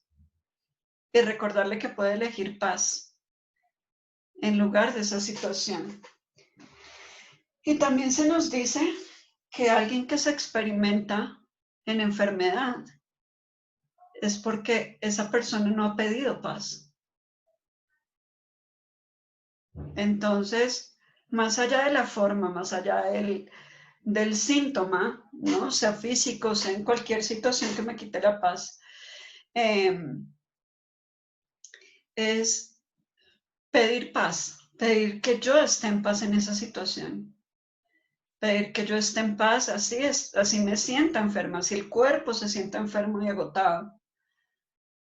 y recordarle que puede elegir paz en lugar de esa situación. Y también se nos dice que alguien que se experimenta en enfermedad es porque esa persona no ha pedido paz. Entonces, más allá de la forma, más allá del síntoma, ¿no? Sea físico, sea en cualquier situación que me quite la paz, es pedir paz, pedir que yo esté en paz en esa situación, pedir que yo esté en paz, así me sienta enferma, si el cuerpo se sienta enfermo y agotado,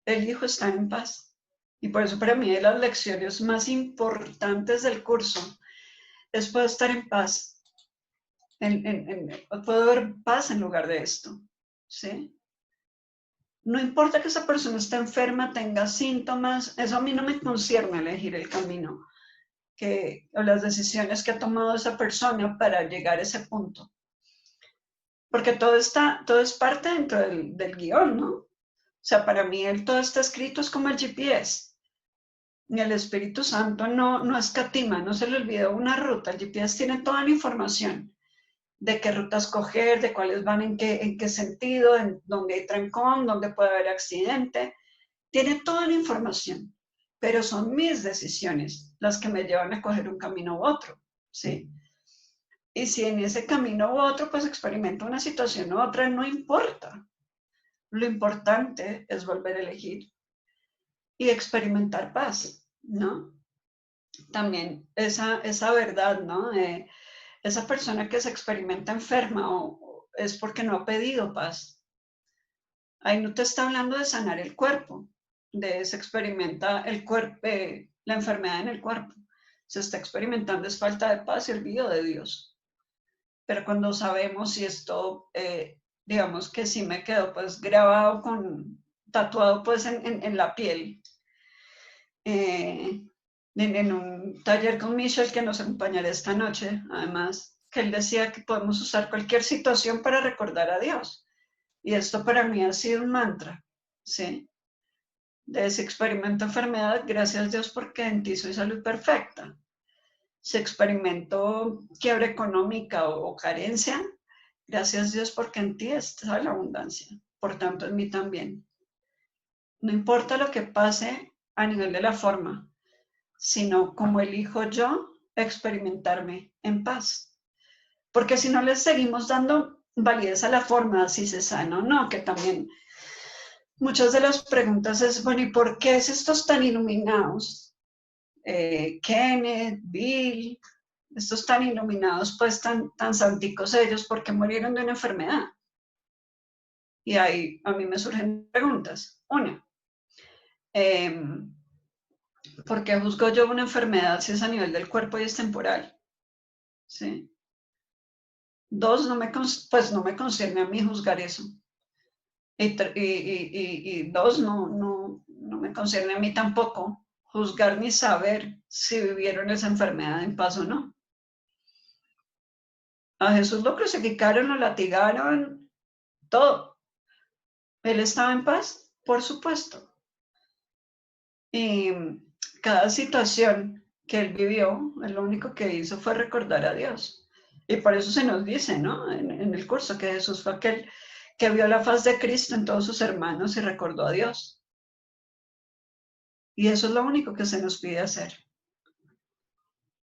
elijo estar en paz. Y por eso para mí de las lecciones más importantes del curso es poder estar en paz, puedo ver paz en lugar de esto, ¿sí? No importa que esa persona esté enferma, tenga síntomas, eso a mí no me concierne elegir el camino o las decisiones que ha tomado esa persona para llegar a ese punto. Porque todo es parte dentro del guión, ¿no? O sea, para mí todo está escrito, es como el GPS. Y el Espíritu Santo no escatima, no se le olvidó una ruta. El GPS tiene toda la información de qué rutas coger, de cuáles van en qué sentido, en dónde hay trancón, dónde puede haber accidente. Tiene toda la información, pero son mis decisiones las que me llevan a coger un camino u otro, ¿sí? Y si en ese camino u otro, pues experimento una situación u otra, no importa. Lo importante es volver a elegir y experimentar paz, ¿no? También esa verdad, ¿no? Esa persona que se experimenta enferma es porque no ha pedido paz. Ahí no te está hablando de sanar el cuerpo, se experimenta el cuerpo, la enfermedad en el cuerpo. Se está experimentando es falta de paz y olvido de Dios. Pero cuando sabemos si esto, digamos que sí me quedó pues grabado tatuado pues en la piel, en un taller con Michelle que nos acompañará esta noche, además, que él decía que podemos usar cualquier situación para recordar a Dios. Y esto para mí ha sido un mantra, ¿sí? De ese experimento enfermedad, gracias a Dios porque en ti soy salud perfecta. Si experimento quiebra económica o carencia, gracias a Dios porque en ti está la abundancia. Por tanto, en mí también. No importa lo que pase a nivel de la forma, sino como elijo yo experimentarme en paz. Porque si no les seguimos dando validez a la forma, si se sana o no, que también muchas de las preguntas es, bueno, ¿y por qué es estos tan iluminados? Kenneth, Bill, estos tan iluminados, pues tan santicos ellos, ¿por qué murieron de una enfermedad? Y ahí a mí me surgen preguntas. Una, ¿por qué juzgo yo una enfermedad si es a nivel del cuerpo y es temporal? ¿Sí? Dos, pues no me concierne a mí juzgar eso. Y dos, no me concierne a mí tampoco juzgar ni saber si vivieron esa enfermedad en paz o no. A Jesús lo crucificaron, lo latigaron, todo. ¿Él estaba en paz? Por supuesto. Y cada situación que él vivió, lo único que hizo fue recordar a Dios. Y por eso se nos dice, ¿no? En el curso, que Jesús fue aquel que vio la faz de Cristo en todos sus hermanos y recordó a Dios. Y eso es lo único que se nos pide hacer.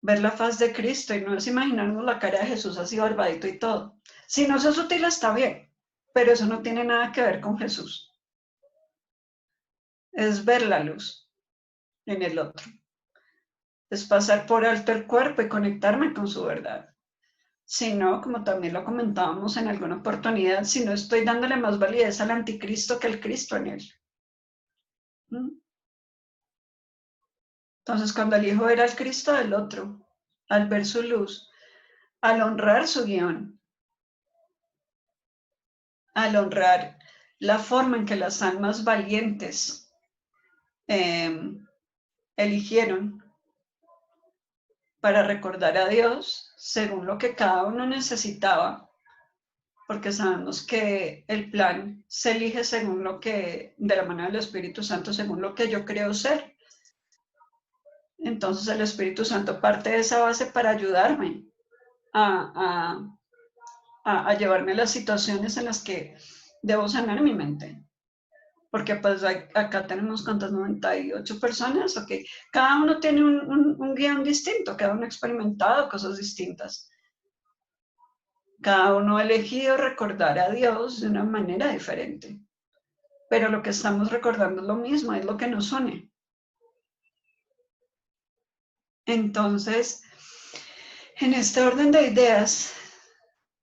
Ver la faz de Cristo, y no es imaginarnos la cara de Jesús así barbadito y todo. Si no es sutil está bien, pero eso no tiene nada que ver con Jesús. Es ver la luz en el otro. Es pasar por alto el cuerpo y conectarme con su verdad. Si no, como también lo comentábamos en alguna oportunidad, si no estoy dándole más validez al anticristo que al Cristo en él. Entonces, cuando elijo ver al Cristo del otro, al ver su luz, al honrar su guión, al honrar la forma en que las almas valientes eligieron para recordar a Dios según lo que cada uno necesitaba, porque sabemos que el plan se elige según lo que, de la mano del Espíritu Santo, según lo que yo creo ser. Entonces el Espíritu Santo parte de esa base para ayudarme a llevarme a las situaciones en las que debo sanar mi mente. Porque pues acá tenemos ¿cuántas? 98 personas, ok. Cada uno tiene un guión distinto, cada uno ha experimentado cosas distintas. Cada uno ha elegido recordar a Dios de una manera diferente. Pero lo que estamos recordando es lo mismo, es lo que nos une. Entonces, en este orden de ideas,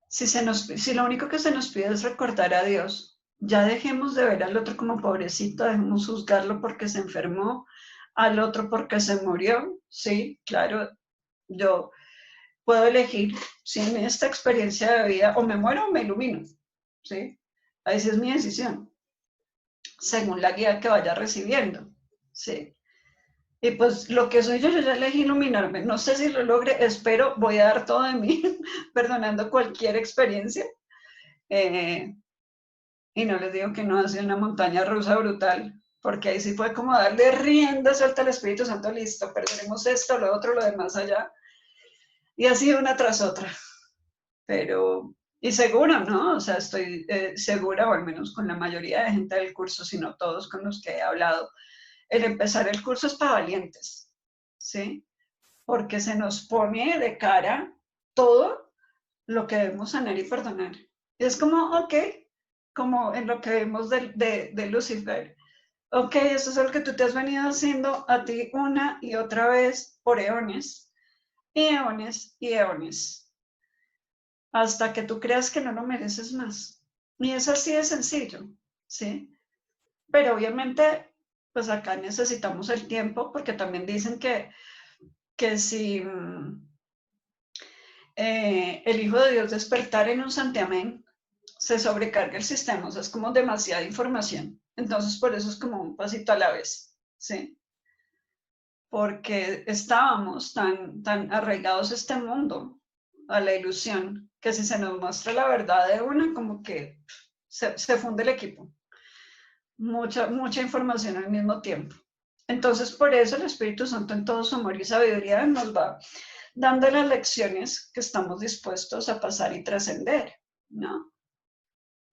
si lo único que se nos pide es recordar a Dios, ya dejemos de ver al otro como pobrecito, dejemos juzgarlo porque se enfermó, al otro porque se murió, sí, claro, yo puedo elegir si en esta experiencia de vida o me muero o me ilumino, sí, ahí sí es mi decisión, según la guía que vaya recibiendo, sí. Y pues lo que soy yo ya elegí iluminarme. No sé si lo logre, espero, voy a dar todo de mí, perdonando cualquier experiencia. Y no les digo que no ha sido una montaña rusa brutal, porque ahí sí fue como darle rienda suelta al Espíritu Santo, listo, perderemos esto, lo otro, lo demás allá. Y ha sido una tras otra. Pero, y segura, ¿no? O sea, estoy segura, o al menos con la mayoría de gente del curso, si no todos con los que he hablado, el empezar el curso es para valientes, ¿sí? Porque se nos pone de cara todo lo que debemos sanar y perdonar. Es como, ok, como en lo que vemos de Lucifer. Ok, eso es lo que tú te has venido haciendo a ti una y otra vez por eones, y eones, y eones, hasta que tú creas que no lo mereces más. Y es así de sencillo, ¿sí? Pero obviamente, pues acá necesitamos el tiempo, porque también dicen que si el Hijo de Dios despertar en un santiamén, se sobrecarga el sistema, o sea, es como demasiada información. Entonces, por eso es como un pasito a la vez, ¿sí? Porque estábamos tan arraigados a este mundo, a la ilusión, que si se nos muestra la verdad de una, como que se funde el equipo. Mucha información al mismo tiempo. Entonces, por eso el Espíritu Santo en todo su amor y sabiduría nos va dando las lecciones que estamos dispuestos a pasar y trascender, ¿no?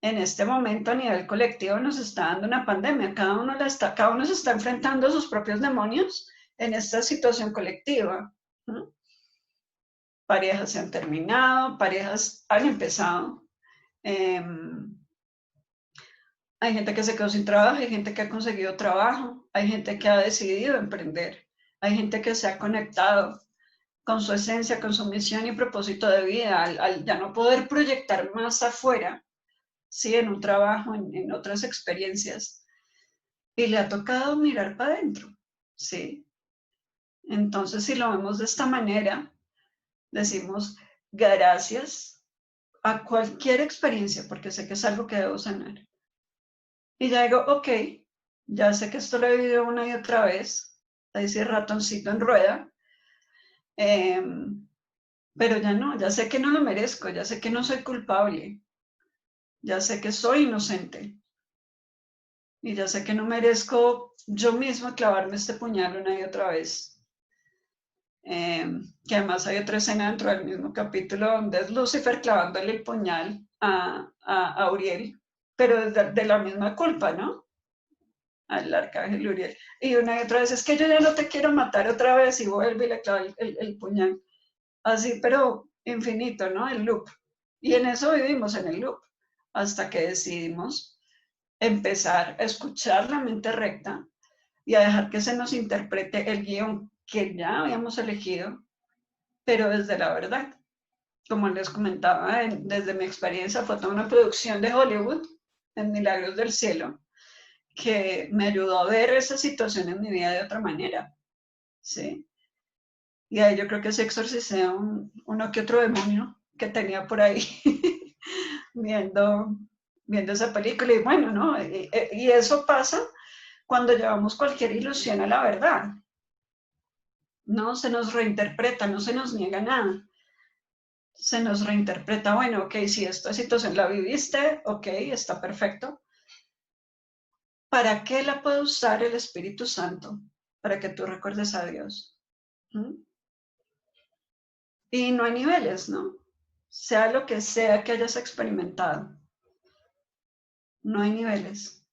En este momento a nivel colectivo nos está dando una pandemia, cada uno se está enfrentando a sus propios demonios en esta situación colectiva, ¿no? Parejas se han terminado, parejas han empezado, hay gente que se quedó sin trabajo, hay gente que ha conseguido trabajo, hay gente que ha decidido emprender, hay gente que se ha conectado con su esencia, con su misión y propósito de vida, al ya no poder proyectar más afuera, ¿sí? En un trabajo, en otras experiencias, y le ha tocado mirar para adentro, ¿sí? Entonces, si lo vemos de esta manera, decimos gracias a cualquier experiencia, porque sé que es algo que debo sanar. Y ya digo, ok, ya sé que esto lo he vivido una y otra vez, ese ratoncito en rueda, pero ya no, ya sé que no lo merezco, ya sé que no soy culpable, ya sé que soy inocente y ya sé que no merezco yo misma clavarme este puñal una y otra vez. Que además hay otra escena dentro del mismo capítulo donde es Lucifer clavándole el puñal a Uriel, pero de la misma culpa, ¿no? Al arcángel Uriel. Y una y otra vez, es que yo ya no te quiero matar otra vez, y vuelve y le clava el puñal. Así, pero infinito, ¿no? El loop. Y en eso vivimos, en el loop, hasta que decidimos empezar a escuchar la mente recta y a dejar que se nos interprete el guión que ya habíamos elegido, pero desde la verdad. Como les comentaba, desde mi experiencia, fue toda una producción de Hollywood, en Milagros del Cielo, que me ayudó a ver esa situación en mi vida de otra manera, ¿sí? Y ahí yo creo que se exorcicé uno que otro demonio que tenía por ahí viendo, viendo esa película. Y bueno, ¿no? Y eso pasa cuando llevamos cualquier ilusión a la verdad. No se nos reinterpreta, no se nos niega nada. Se nos reinterpreta, bueno, ok, si esta situación la viviste, ok, está perfecto. ¿Para qué la puede usar el Espíritu Santo? Para que tú recuerdes a Dios. ¿Mm? Y no hay niveles, ¿no? Sea lo que sea que hayas experimentado, no hay niveles.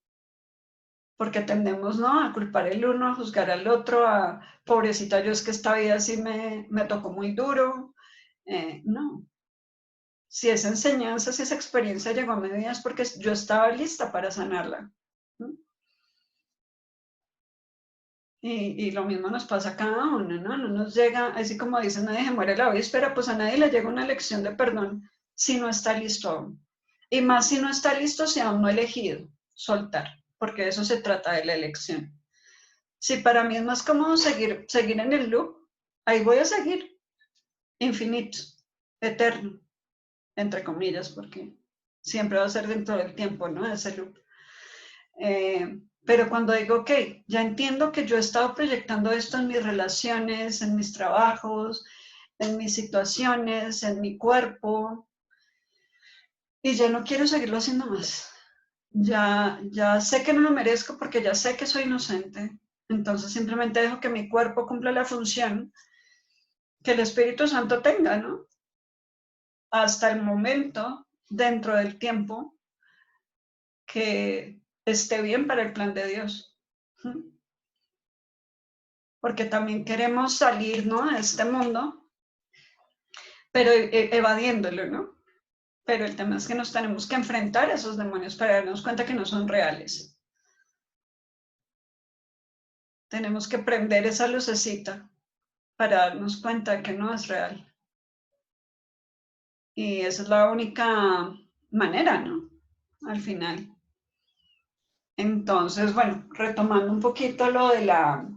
Porque tendemos, ¿no? A culpar el uno, a juzgar al otro, a pobrecita, yo es que esta vida sí me tocó muy duro. No. Si esa enseñanza, si esa experiencia llegó a mi vida es porque yo estaba lista para sanarla. ¿Mm? Y lo mismo nos pasa a cada uno, ¿no? No nos llega, así como dicen, nadie se muere la víspera, pues a nadie le llega una lección de perdón si no está listo aún. Y más si no está listo, si aún no ha elegido soltar, porque de eso se trata de la elección. Si para mí es más cómodo seguir en el loop, ahí voy a seguir, infinito, eterno, entre comillas, porque siempre va a ser dentro del tiempo, ¿no? Ese loop. Pero cuando digo, ok, ya entiendo que yo he estado proyectando esto en mis relaciones, en mis trabajos, en mis situaciones, en mi cuerpo, y ya no quiero seguirlo haciendo más. Ya sé que no lo merezco porque ya sé que soy inocente. Entonces simplemente dejo que mi cuerpo cumpla la función que el Espíritu Santo tenga, ¿no? Hasta el momento, dentro del tiempo, que esté bien para el plan de Dios. Porque también queremos salir, ¿no? De este mundo, pero evadiéndolo, ¿no? Pero el tema es que nos tenemos que enfrentar a esos demonios para darnos cuenta que no son reales. Tenemos que prender esa lucecita para darnos cuenta de que no es real. Y esa es la única manera, ¿no? Al final. Entonces, bueno, retomando un poquito lo de la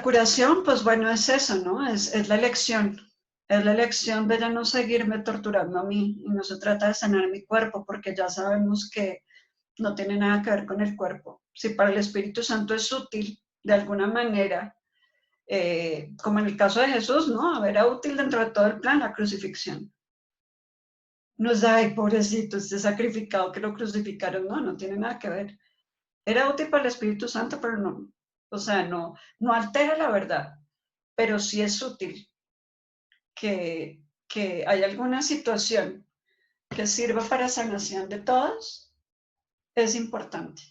curación, pues bueno, es eso, ¿no? Es la elección. Es la elección de ya no seguirme torturando a mí. Y no se trata de sanar mi cuerpo, porque ya sabemos que no tiene nada que ver con el cuerpo. Si para el Espíritu Santo es útil, de alguna manera, como en el caso de Jesús, ¿no? Era útil dentro de todo el plan la crucifixión. No es, ay, pobrecito, este sacrificado que lo crucificaron. No, no tiene nada que ver. Era útil para el Espíritu Santo, pero no, o sea, no altera la verdad, pero sí es útil que hay alguna situación que sirva para sanación de todos, es importante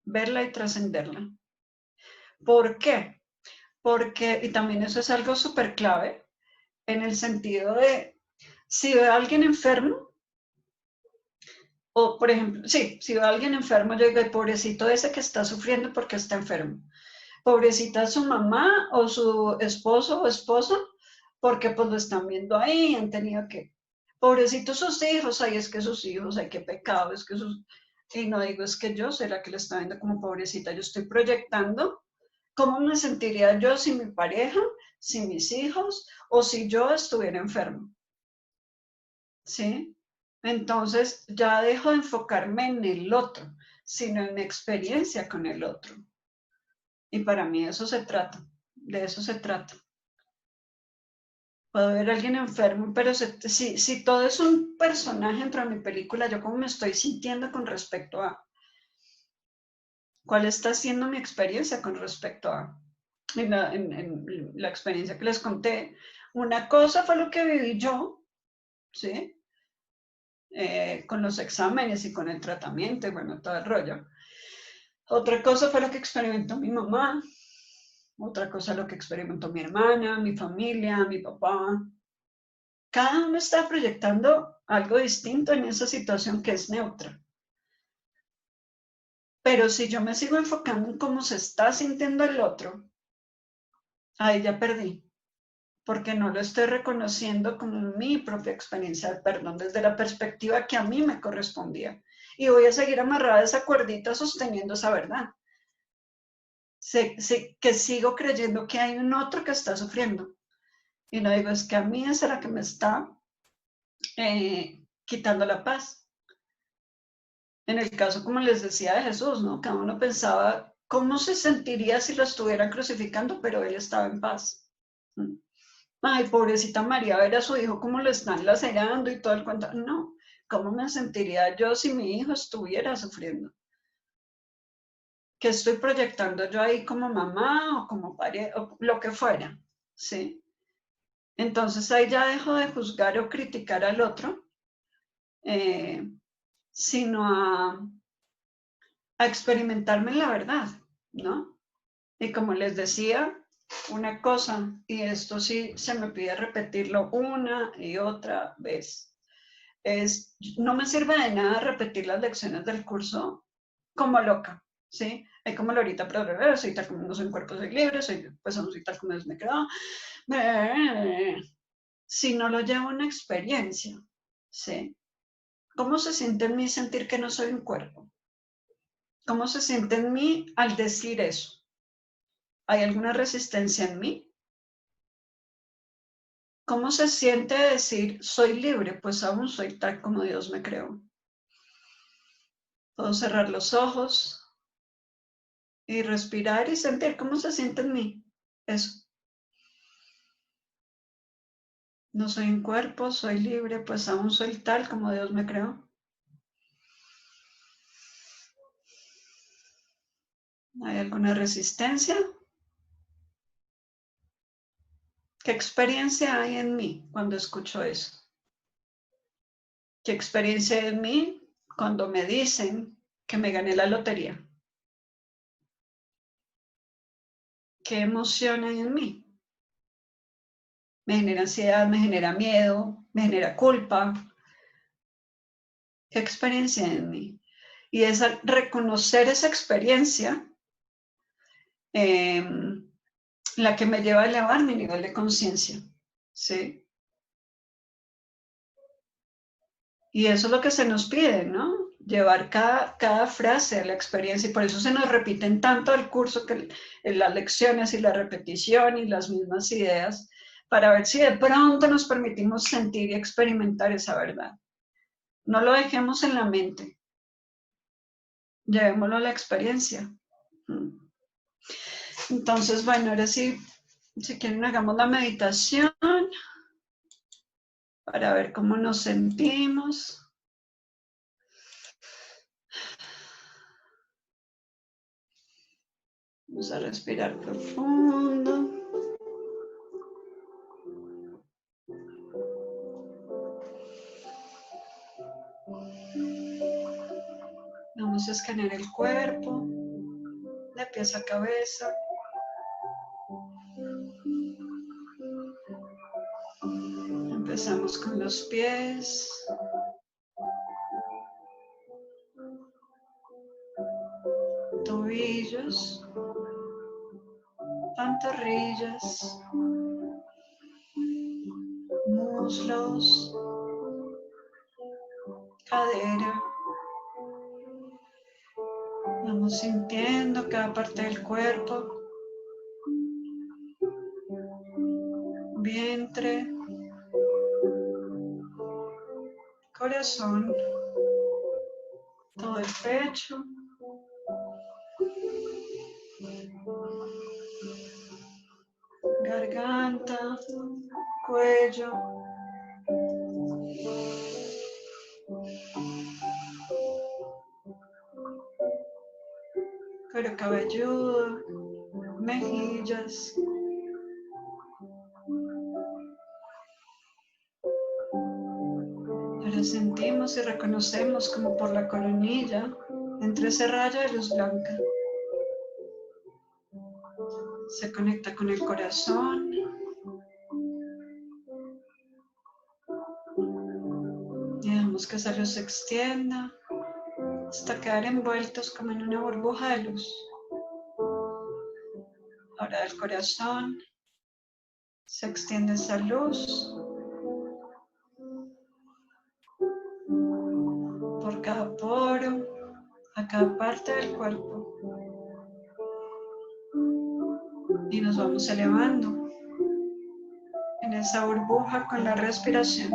verla y trascenderla. ¿Por qué? Porque, y también eso es algo súper clave, en el sentido de, si veo a alguien enfermo, o por ejemplo, sí, si veo a alguien enfermo, yo digo, el pobrecito ese que está sufriendo porque está enfermo. pobrecita su mamá o su esposo o esposa, porque pues lo están viendo ahí, han tenido que, pobrecitos sus hijos, ay, es que sus hijos, ay, qué pecado, es que sus, y no digo es que yo soy la que le está viendo como pobrecita, yo estoy proyectando cómo me sentiría yo si mi pareja, si mis hijos o si yo estuviera enfermo, ¿sí? Entonces ya dejo de enfocarme en el otro, sino en mi experiencia con el otro. Y para mí eso se trata, de eso se trata. Puedo ver a alguien enfermo, pero si todo es un personaje dentro de mi película, yo cómo me estoy sintiendo con respecto a cuál está siendo mi experiencia con respecto a en la experiencia que les conté. Una cosa fue lo que viví yo, ¿sí? Con los exámenes y con el tratamiento y bueno, todo el rollo. Otra cosa fue lo que experimentó mi mamá, otra cosa lo que experimentó mi hermana, mi familia, mi papá. Cada uno está proyectando algo distinto en esa situación que es neutra. Pero si yo me sigo enfocando en cómo se está sintiendo el otro, ahí ya perdí, porque no lo estoy reconociendo como mi propia experiencia del perdón desde la perspectiva que a mí me correspondía. Y voy a seguir amarrada a esa cuerdita sosteniendo esa verdad. Que sigo creyendo que hay un otro que está sufriendo. Y no digo, es que a mí es la que me está quitando la paz. En el caso, como les decía, de Jesús, ¿no? Cada uno pensaba cómo se sentiría si lo estuvieran crucificando, pero él estaba en paz. Ay, pobrecita María, ver a su hijo cómo lo están lacerando y todo el cuento. No, ¿cómo me sentiría yo si mi hijo estuviera sufriendo? ¿Qué estoy proyectando yo ahí como mamá o como pareja o lo que fuera? ¿Sí? Entonces ahí ya dejo de juzgar o criticar al otro, sino a experimentarme en la verdad, ¿no? Y como les decía, una cosa, y esto sí se me pide repetirlo una y otra vez, es, no me sirve de nada repetir las lecciones del curso como loca, ¿sí? Hay como Lorita, pero soy tal como no soy un cuerpo, soy libre, pues no soy tal como Dios me creó. Si no lo llevo a una experiencia, ¿sí? ¿Cómo se siente en mí sentir que no soy un cuerpo? ¿Cómo se siente en mí al decir eso? ¿Hay alguna resistencia en mí? ¿Cómo se siente decir soy libre? Pues aún soy tal como Dios me creó. Puedo cerrar los ojos y respirar y sentir cómo se siente en mí. Eso. No soy un cuerpo, soy libre, pues aún soy tal como Dios me creó. ¿Hay alguna resistencia? ¿Qué experiencia hay en mí cuando escucho eso? ¿Qué experiencia hay en mí cuando me dicen que me gané la lotería? ¿Qué emoción hay en mí? Me genera ansiedad, me genera miedo, me genera culpa. ¿Qué experiencia hay en mí? Y es reconocer esa experiencia la que me lleva a elevar mi nivel de conciencia, ¿sí? Y eso es lo que se nos pide, ¿no? Llevar cada frase a la experiencia y por eso se nos repiten tanto el curso que en las lecciones y la repetición y las mismas ideas para ver si de pronto nos permitimos sentir y experimentar esa verdad. No lo dejemos en la mente, llevémoslo a la experiencia. Entonces, bueno, ahora sí, si quieren hagamos la meditación para ver cómo nos sentimos. Vamos a respirar profundo. Vamos a escanear el cuerpo, de pies a cabeza. Empezamos con los pies. Tobillos. pantorrillas, muslos, cadera. Vamos sintiendo cada parte del cuerpo, vientre, corazón, todo el pecho, garganta, cuello, cuero cabelludo, mejillas. Ahora sentimos y reconocemos como por la coronilla entre ese rayo de luz blanca. Se conecta con el corazón. Y dejamos que esa luz se extienda hasta quedar envueltos como en una burbuja de luz. Ahora del corazón se extiende esa luz por cada poro, a cada parte del cuerpo. Y nos vamos elevando en esa burbuja con la respiración.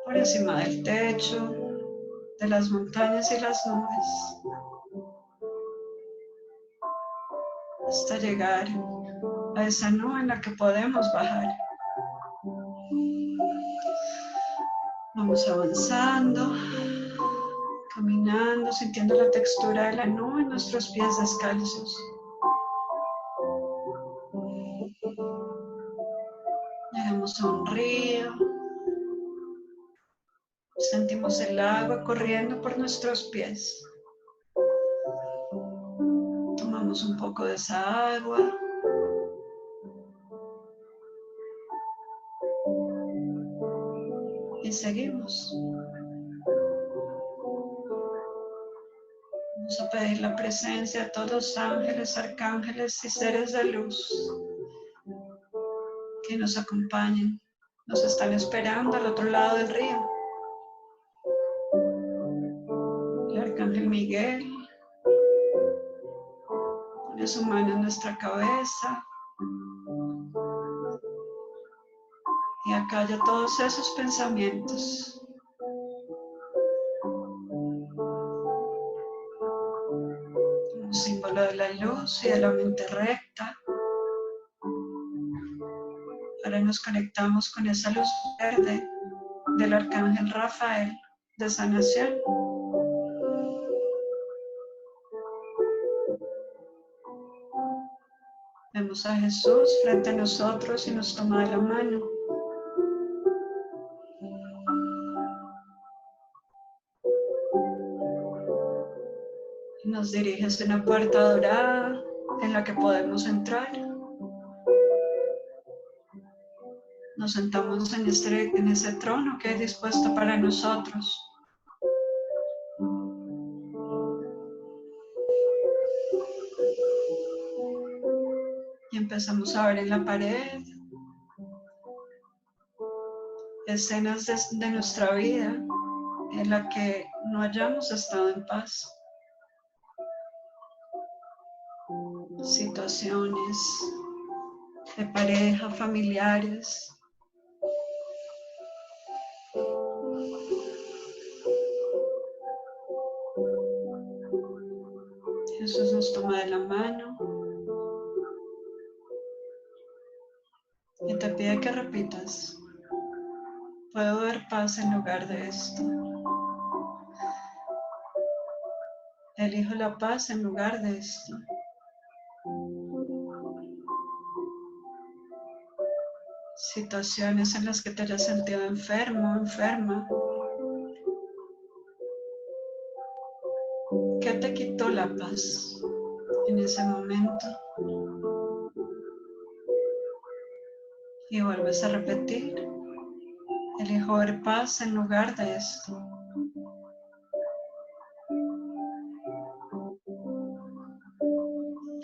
Por encima del techo, de las montañas y las nubes. Hasta llegar a esa nube en la que podemos bajar. Vamos avanzando, caminando, sintiendo la textura de la nube en nuestros pies descalzos. Llegamos a un río. Sentimos el agua corriendo por nuestros pies. Tomamos un poco de esa agua. Y seguimos. Vamos a pedir la presencia de todos los ángeles, arcángeles y seres de luz que nos acompañen. Nos están esperando al otro lado del río. El arcángel Miguel pone su mano en nuestra cabeza y acalla todos esos pensamientos. Un símbolo de la luz y de la mente recta. Ahora nos conectamos con esa luz verde del arcángel Rafael de sanación. Vemos a Jesús frente a nosotros y nos toma de la mano. Nos dirige hacia una puerta dorada en la que podemos entrar. Nos sentamos en ese trono que es dispuesto para nosotros. Y empezamos a ver en la pared escenas de nuestra vida en la que no hayamos estado en paz. Situaciones de pareja, familiares. Jesús nos toma de la mano y te pide que repitas: puedo ver paz en lugar de esto. Elijo la paz en lugar de esto. Situaciones en las que te hayas sentido enfermo, enferma. ¿Qué te quitó la paz en ese momento? Y vuelves a repetir: elijo ver paz en lugar de esto.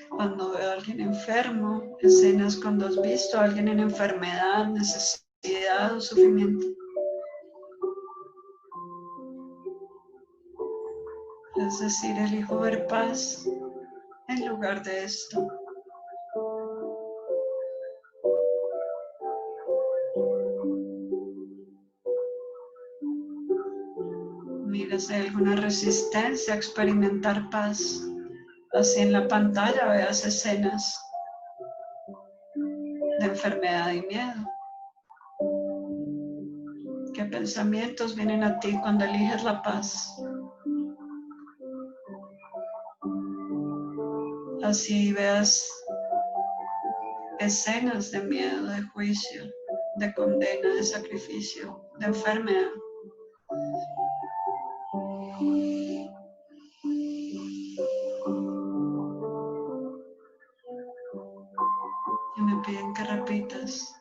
Cuando veo alguien enfermo, escenas cuando has visto a alguien en enfermedad, necesidad o sufrimiento. Es decir, elijo ver paz en lugar de esto. Mira si hay alguna resistencia a experimentar paz. Así en la pantalla veas escenas de enfermedad y miedo. ¿Qué pensamientos vienen a ti cuando eliges la paz? Así veas escenas de miedo, de juicio, de condena, de sacrificio, de enfermedad. Y me piden que repitas,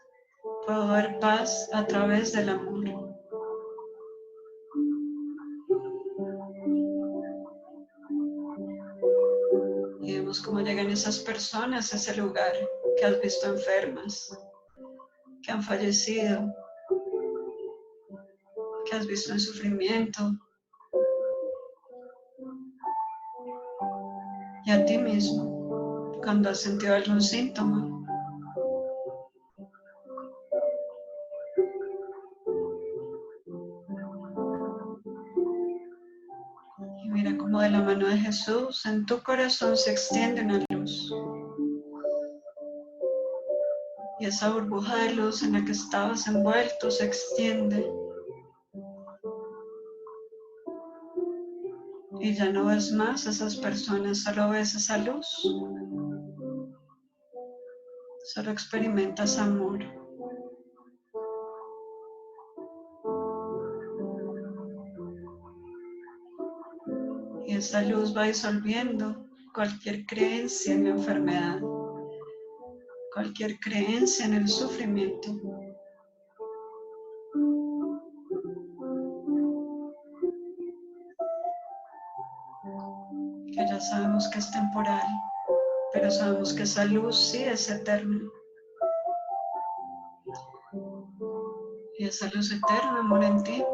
puedo ver paz a través del amor. Y vemos cómo llegan esas personas a ese lugar que has visto enfermas, que han fallecido, que has visto en sufrimiento. Y a ti mismo, cuando has sentido algún síntoma. Y mira cómo de la mano de Jesús en tu corazón se extiende una luz. Y esa burbuja de luz en la que estabas envuelto se extiende. Y ya no ves más a esas personas, solo ves esa luz. Solo experimentas amor. Y esa luz va disolviendo cualquier creencia en la enfermedad, cualquier creencia en el sufrimiento. Que ya sabemos que es temporal, pero sabemos que esa luz sí es eterna. Y esa luz eterna mora en ti.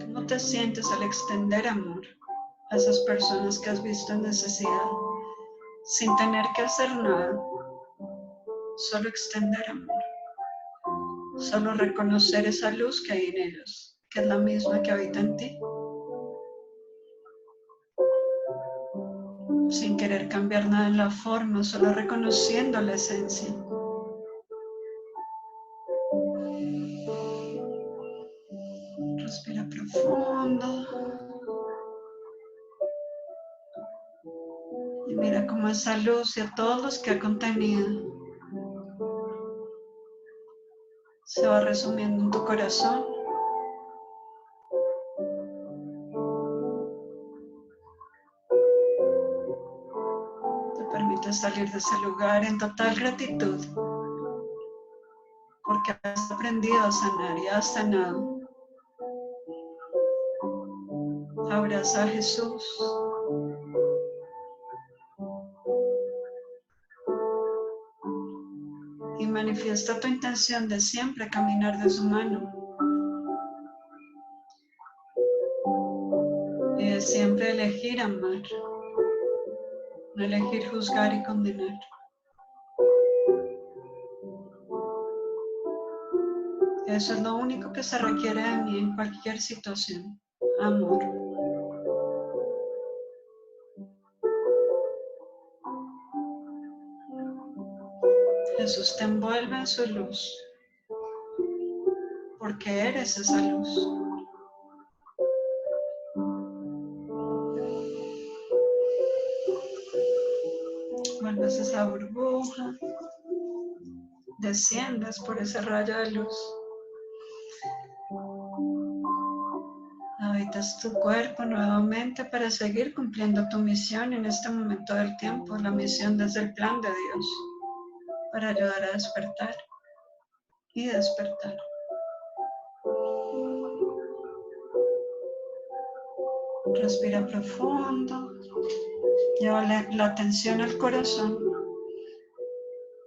¿Cómo te sientes al extender amor a esas personas que has visto en necesidad, sin tener que hacer nada? Solo extender amor. Solo reconocer esa luz que hay en ellos, que es la misma que habita en ti. Sin querer cambiar nada en la forma, solo reconociendo la esencia. Respira profundo. Y mira cómo esa luz y a todos los que ha contenido se va resumiendo en tu corazón. Te permite salir de ese lugar en total gratitud, porque has aprendido a sanar y has sanado. Abraza a Jesús. Y manifiesta tu intención de siempre caminar de su mano. Y de siempre elegir amar, no elegir juzgar y condenar. Eso es lo único que se requiere de mí en cualquier situación. Amor. Jesús te envuelve en su luz, porque eres esa luz. Vuelves esa burbuja, desciendes por ese rayo de luz. Habitas tu cuerpo nuevamente para seguir cumpliendo tu misión en este momento del tiempo, la misión desde el plan de Dios, para ayudar a despertar y despertar. Respira profundo. Lleva la atención al corazón.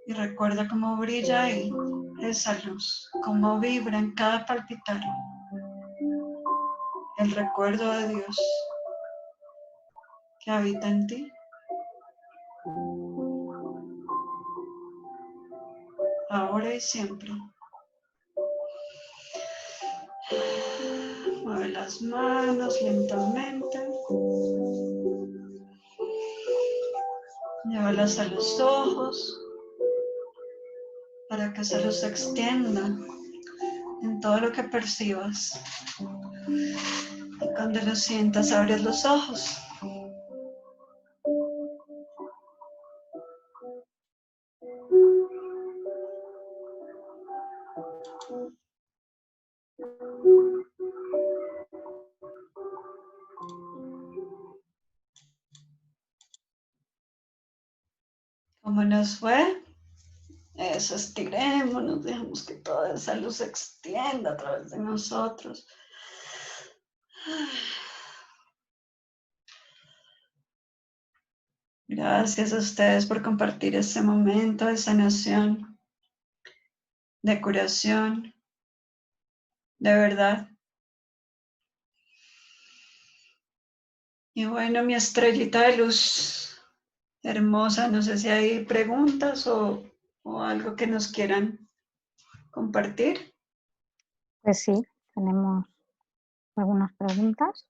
Y recuerda cómo brilla ahí esa luz, cómo vibra en cada palpitar el recuerdo de Dios que habita en ti. Ahora y siempre. Mueve las manos lentamente. Llévalas a los ojos para que esa luz se extienda en todo lo que percibas. Y cuando lo sientas, abres los ojos. ¿Cómo nos fue? Eso, estirémonos, dejemos que toda esa luz se extienda a través de nosotros. Gracias a ustedes por compartir este momento de sanación, de curación, de verdad. Y bueno, mi estrellita de luz hermosa, no sé si hay preguntas o algo que nos quieran compartir. Pues sí, tenemos algunas preguntas.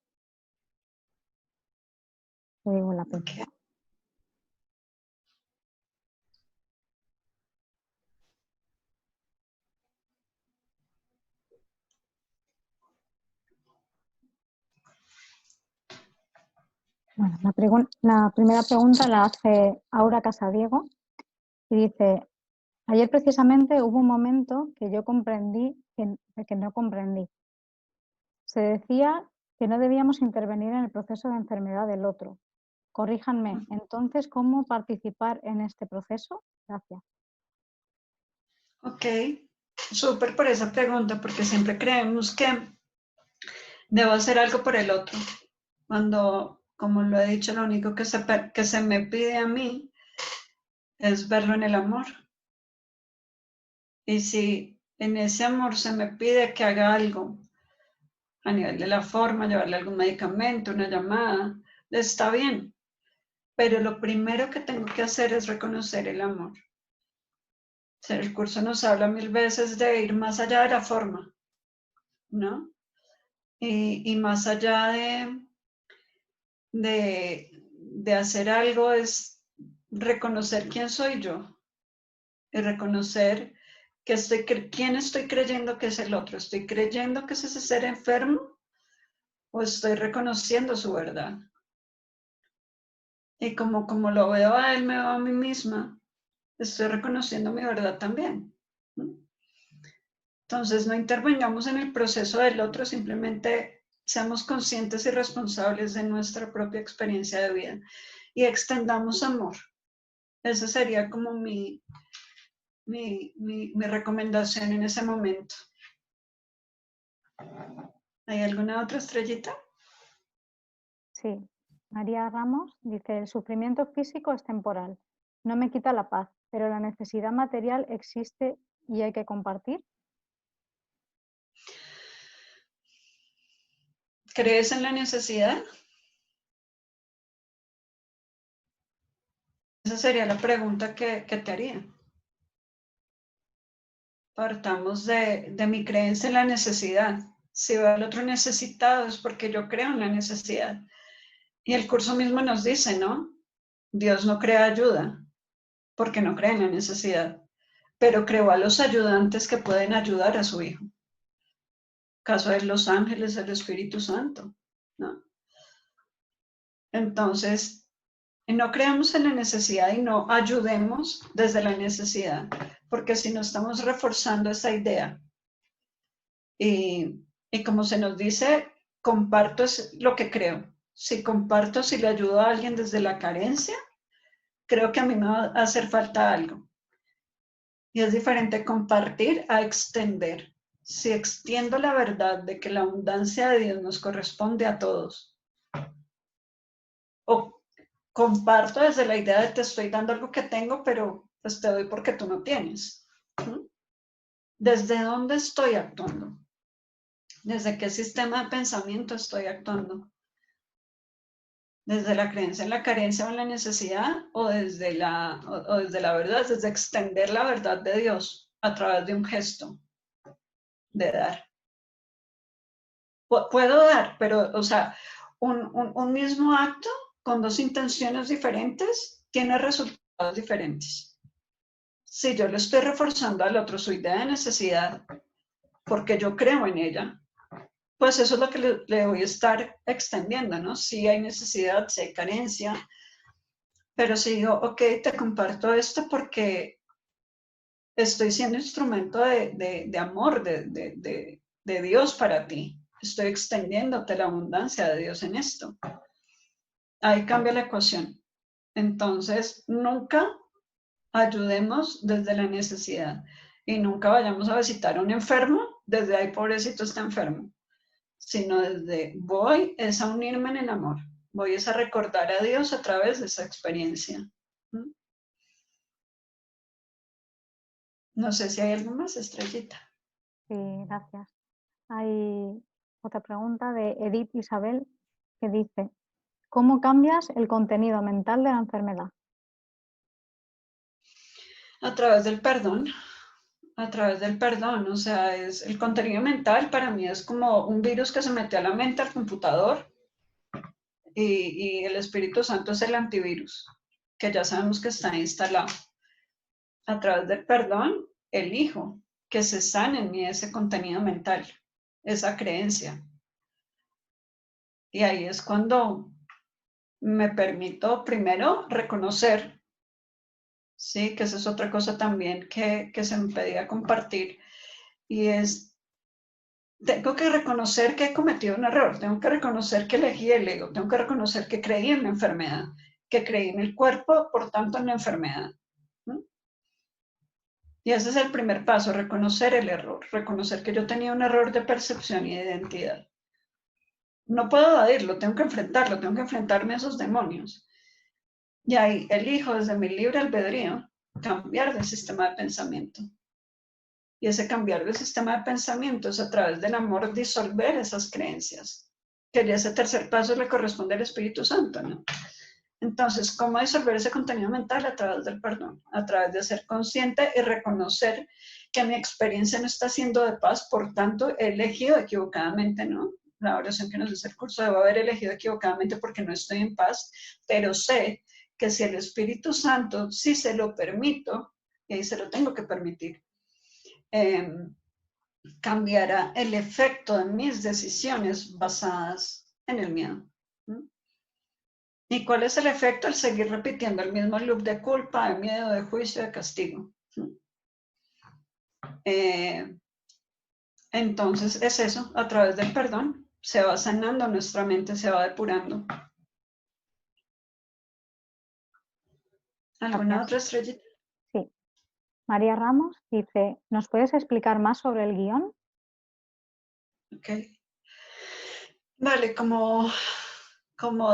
Te digo la primera. Ok. Bueno, la primera pregunta la hace Aura Casadiego y dice: ayer precisamente hubo un momento que yo comprendí que no comprendí. Se decía que no debíamos intervenir en el proceso de enfermedad del otro. Corríjanme, entonces, ¿cómo participar en este proceso? Gracias. Ok, súper por esa pregunta, porque siempre creemos que debo hacer algo por el otro. Cuando, como lo he dicho, lo único que se me pide a mí es verlo en el amor. Y si en ese amor se me pide que haga algo a nivel de la forma, llevarle algún medicamento, una llamada, está bien. Pero lo primero que tengo que hacer es reconocer el amor. O sea, el curso nos habla 1000 veces de ir más allá de la forma, ¿no? Y más allá de hacer algo es reconocer quién soy yo y reconocer quién estoy creyendo que es el otro. ¿Estoy creyendo que es ese ser enfermo o estoy reconociendo su verdad? Y como lo veo a él, me veo a mí misma, estoy reconociendo mi verdad también. Entonces, no intervengamos en el proceso del otro, simplemente seamos conscientes y responsables de nuestra propia experiencia de vida y extendamos amor. Esa sería como mi recomendación en ese momento. ¿Hay alguna otra estrellita? Sí. María Ramos dice: el sufrimiento físico es temporal, no me quita la paz, pero la necesidad material existe y hay que compartir. ¿Crees en la necesidad? Esa sería la pregunta que te haría. Partamos de mi creencia en la necesidad. Si veo al otro necesitado es porque yo creo en la necesidad. Y el curso mismo nos dice, ¿no? Dios no crea ayuda porque no cree en la necesidad, pero creó a los ayudantes que pueden ayudar a su hijo. Caso de los ángeles, el Espíritu Santo, ¿no? Entonces, no creamos en la necesidad y no ayudemos desde la necesidad, porque si no estamos reforzando esa idea. Y como se nos dice, comparto es lo que creo. Si comparto, si le ayudo a alguien desde la carencia, creo que a mí me va a hacer falta algo. Y es diferente compartir a extender. Si extiendo la verdad de que la abundancia de Dios nos corresponde a todos, o comparto desde la idea de te estoy dando algo que tengo, pero pues te doy porque tú no tienes. ¿Desde dónde estoy actuando? ¿Desde qué sistema de pensamiento estoy actuando? ¿Desde la creencia en la carencia o en la necesidad o desde la verdad, desde extender la verdad de Dios a través de un gesto de dar? Puedo dar, pero, o sea, un mismo acto con dos intenciones diferentes tiene resultados diferentes. Si yo le estoy reforzando al otro su idea de necesidad porque yo creo en ella, pues eso es lo que le voy a estar extendiendo, ¿no? Si hay necesidad, si hay carencia, pero si digo, ok, te comparto esto porque estoy siendo instrumento de amor, de Dios para ti. Estoy extendiéndote la abundancia de Dios en esto. Ahí cambia la ecuación. Entonces, nunca ayudemos desde la necesidad y nunca vayamos a visitar a un enfermo desde ahí, pobrecito está enfermo, sino desde voy es a unirme en el amor, voy es a recordar a Dios a través de esa experiencia. No sé si hay algo más, Estrellita. Sí, gracias. Hay otra pregunta de Edith Isabel que dice, ¿cómo cambias el contenido mental de la enfermedad? A través del perdón. A través del perdón, o sea, es el contenido mental para mí es como un virus que se mete a la mente, al computador, y el Espíritu Santo es el antivirus, que ya sabemos que está instalado. A través del perdón, elijo que se sane en mí ese contenido mental, esa creencia. Y ahí es cuando me permito primero reconocer, sí, que esa es otra cosa también que se me pedía compartir, y es tengo que reconocer que he cometido un error, tengo que reconocer que elegí el ego, tengo que reconocer que creí en la enfermedad, que creí en el cuerpo, por tanto en la enfermedad. ¿No? Y ese es el primer paso, reconocer el error, reconocer que yo tenía un error de percepción y de identidad. No puedo evadirlo, tengo que enfrentarlo, tengo que enfrentarme a esos demonios. Y ahí elijo desde mi libre albedrío cambiar de sistema de pensamiento. Y ese cambiar de sistema de pensamiento es a través del amor disolver esas creencias. Que ya ese tercer paso le corresponde al Espíritu Santo, ¿no? Entonces, ¿cómo disolver ese contenido mental? A través del perdón, a través de ser consciente y reconocer que mi experiencia no está siendo de paz, por tanto, he elegido equivocadamente, ¿no? La oración que nos dice el curso, debo haber elegido equivocadamente porque no estoy en paz, pero sé que si el Espíritu Santo, si se lo permito, y ahí se lo tengo que permitir, cambiará el efecto de mis decisiones basadas en el miedo. ¿Y cuál es el efecto? El seguir repitiendo el mismo loop de culpa, de miedo, de juicio, de castigo. Entonces es eso, a través del perdón se va sanando nuestra mente, se va depurando. ¿Alguna otra estrellita? Sí. María Ramos dice, ¿nos puedes explicar más sobre el guión? Ok. Vale, como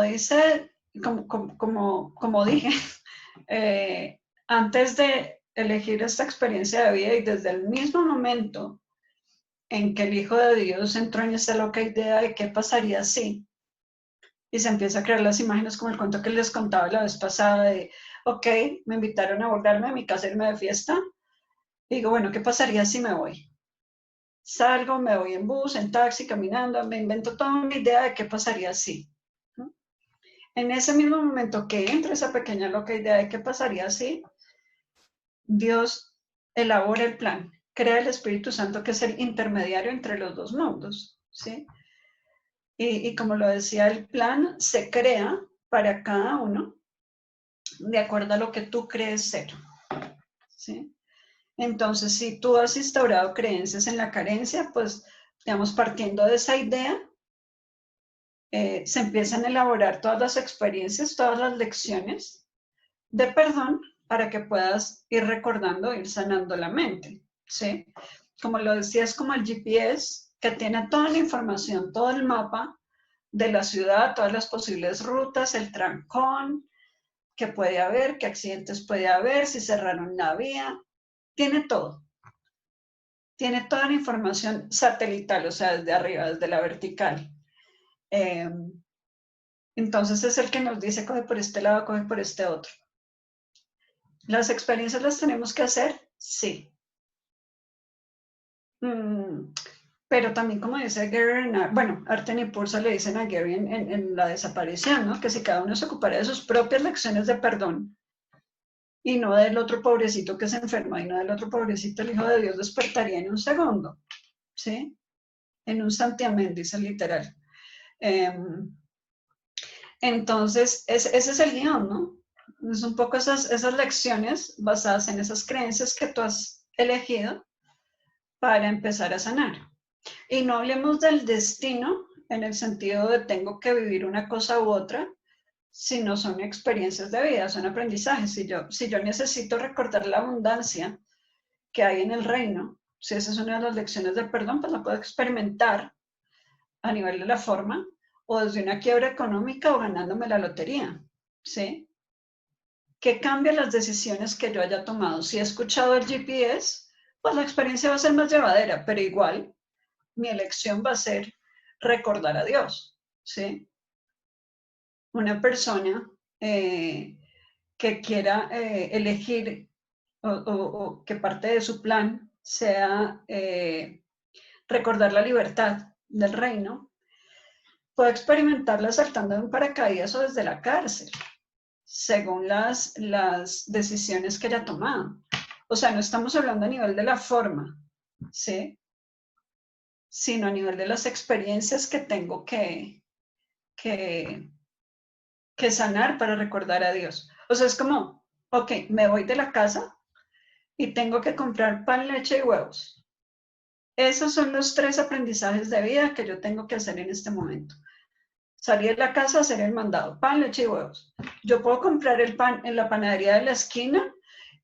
dice, como dije, antes de elegir esta experiencia de vida y desde el mismo momento en que el Hijo de Dios entró en esta loca idea de qué pasaría si, y se empieza a crear las imágenes como el cuento que les contaba la vez pasada de, ok, me invitaron a volverme a mi casa, irme de fiesta, y digo, bueno, ¿qué pasaría si me voy? Salgo, me voy en bus, en taxi, caminando, me invento toda una idea de qué pasaría si. ¿No? En ese mismo momento que entra esa pequeña loca idea de qué pasaría si, Dios elabora el plan, crea el Espíritu Santo que es el intermediario entre los dos mundos, ¿sí? Y como lo decía, el plan se crea para cada uno de acuerdo a lo que tú crees ser, ¿sí? Entonces, si tú has instaurado creencias en la carencia, pues, digamos, partiendo de esa idea, se empiezan a elaborar todas las experiencias, todas las lecciones de perdón para que puedas ir recordando, ir sanando la mente, ¿sí? Como lo decía, es como el GPS que tiene toda la información, todo el mapa de la ciudad, todas las posibles rutas, el trancón que puede haber, qué accidentes puede haber, si cerraron la vía, tiene todo. Tiene toda la información satelital, o sea, desde arriba, desde la vertical. Entonces es el que nos dice, coge por este lado, coge por este otro. ¿Las experiencias las tenemos que hacer? Sí. Pero también, como dice Gary, bueno, Arten y Pursa le dicen a Gary en la desaparición, ¿no? Que si cada uno se ocupara de sus propias lecciones de perdón y no del otro pobrecito que se enferma y no del otro pobrecito, el Hijo de Dios despertaría en un segundo, ¿sí? En un santiamén, dice literal. Entonces, ese es el guión, ¿no? Es un poco esas lecciones basadas en esas creencias que tú has elegido para empezar a sanar. Y no hablemos del destino en el sentido de tengo que vivir una cosa u otra, sino son experiencias de vida, son aprendizajes. Si yo necesito recordar la abundancia que hay en el reino, si esa es una de las lecciones de perdón, pues la puedo experimentar a nivel de la forma, o desde una quiebra económica o ganándome la lotería, ¿sí? ¿Qué cambia las decisiones que yo haya tomado? Si he escuchado el GPS, pues la experiencia va a ser más llevadera, pero igual mi elección va a ser recordar a Dios, ¿sí? Una persona que quiera elegir o que parte de su plan sea recordar la libertad del reino, puede experimentarla saltando de un paracaídas o desde la cárcel, según las decisiones que haya tomado. O sea, no estamos hablando a nivel de la forma, ¿sí? Sino a nivel de las experiencias que tengo que sanar para recordar a Dios. O sea, es como, ok, me voy de la casa y tengo que comprar pan, leche y huevos. Esos son los 3 aprendizajes de vida que yo tengo que hacer en este momento. Salir de la casa, hacer el mandado, pan, leche y huevos. Yo puedo comprar el pan en la panadería de la esquina,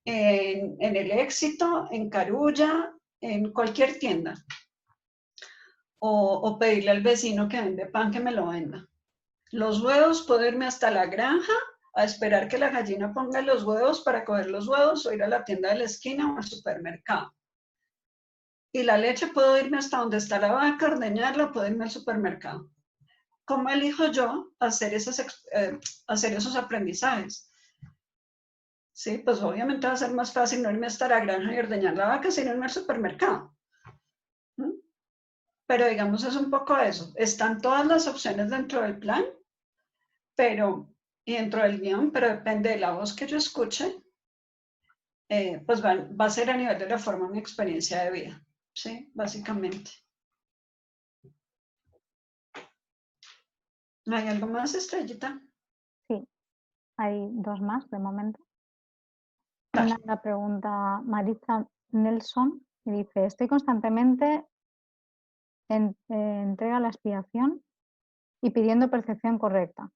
en El Éxito, en Carulla, en cualquier tienda. O pedirle al vecino que vende pan que me lo venda. Los huevos, puedo irme hasta la granja a esperar que la gallina ponga los huevos para coger los huevos o ir a la tienda de la esquina o al supermercado. Y la leche, puedo irme hasta donde está la vaca, ordeñarla, puedo irme al supermercado. ¿Cómo elijo yo hacer esos aprendizajes? Sí, pues obviamente va a ser más fácil no irme hasta la granja y ordeñar la vaca, sino irme al supermercado. Pero digamos, es un poco eso. Están todas las opciones dentro del plan, y dentro del guión, pero depende de la voz que yo escuche, pues va a ser a nivel de la forma mi experiencia de vida, ¿sí? Básicamente. ¿Hay algo más, Estrellita? Sí, hay 2 más de momento. Vale. Una la pregunta Maritza Nelson y dice, estoy constantemente en entrega a la expiación y pidiendo percepción correcta.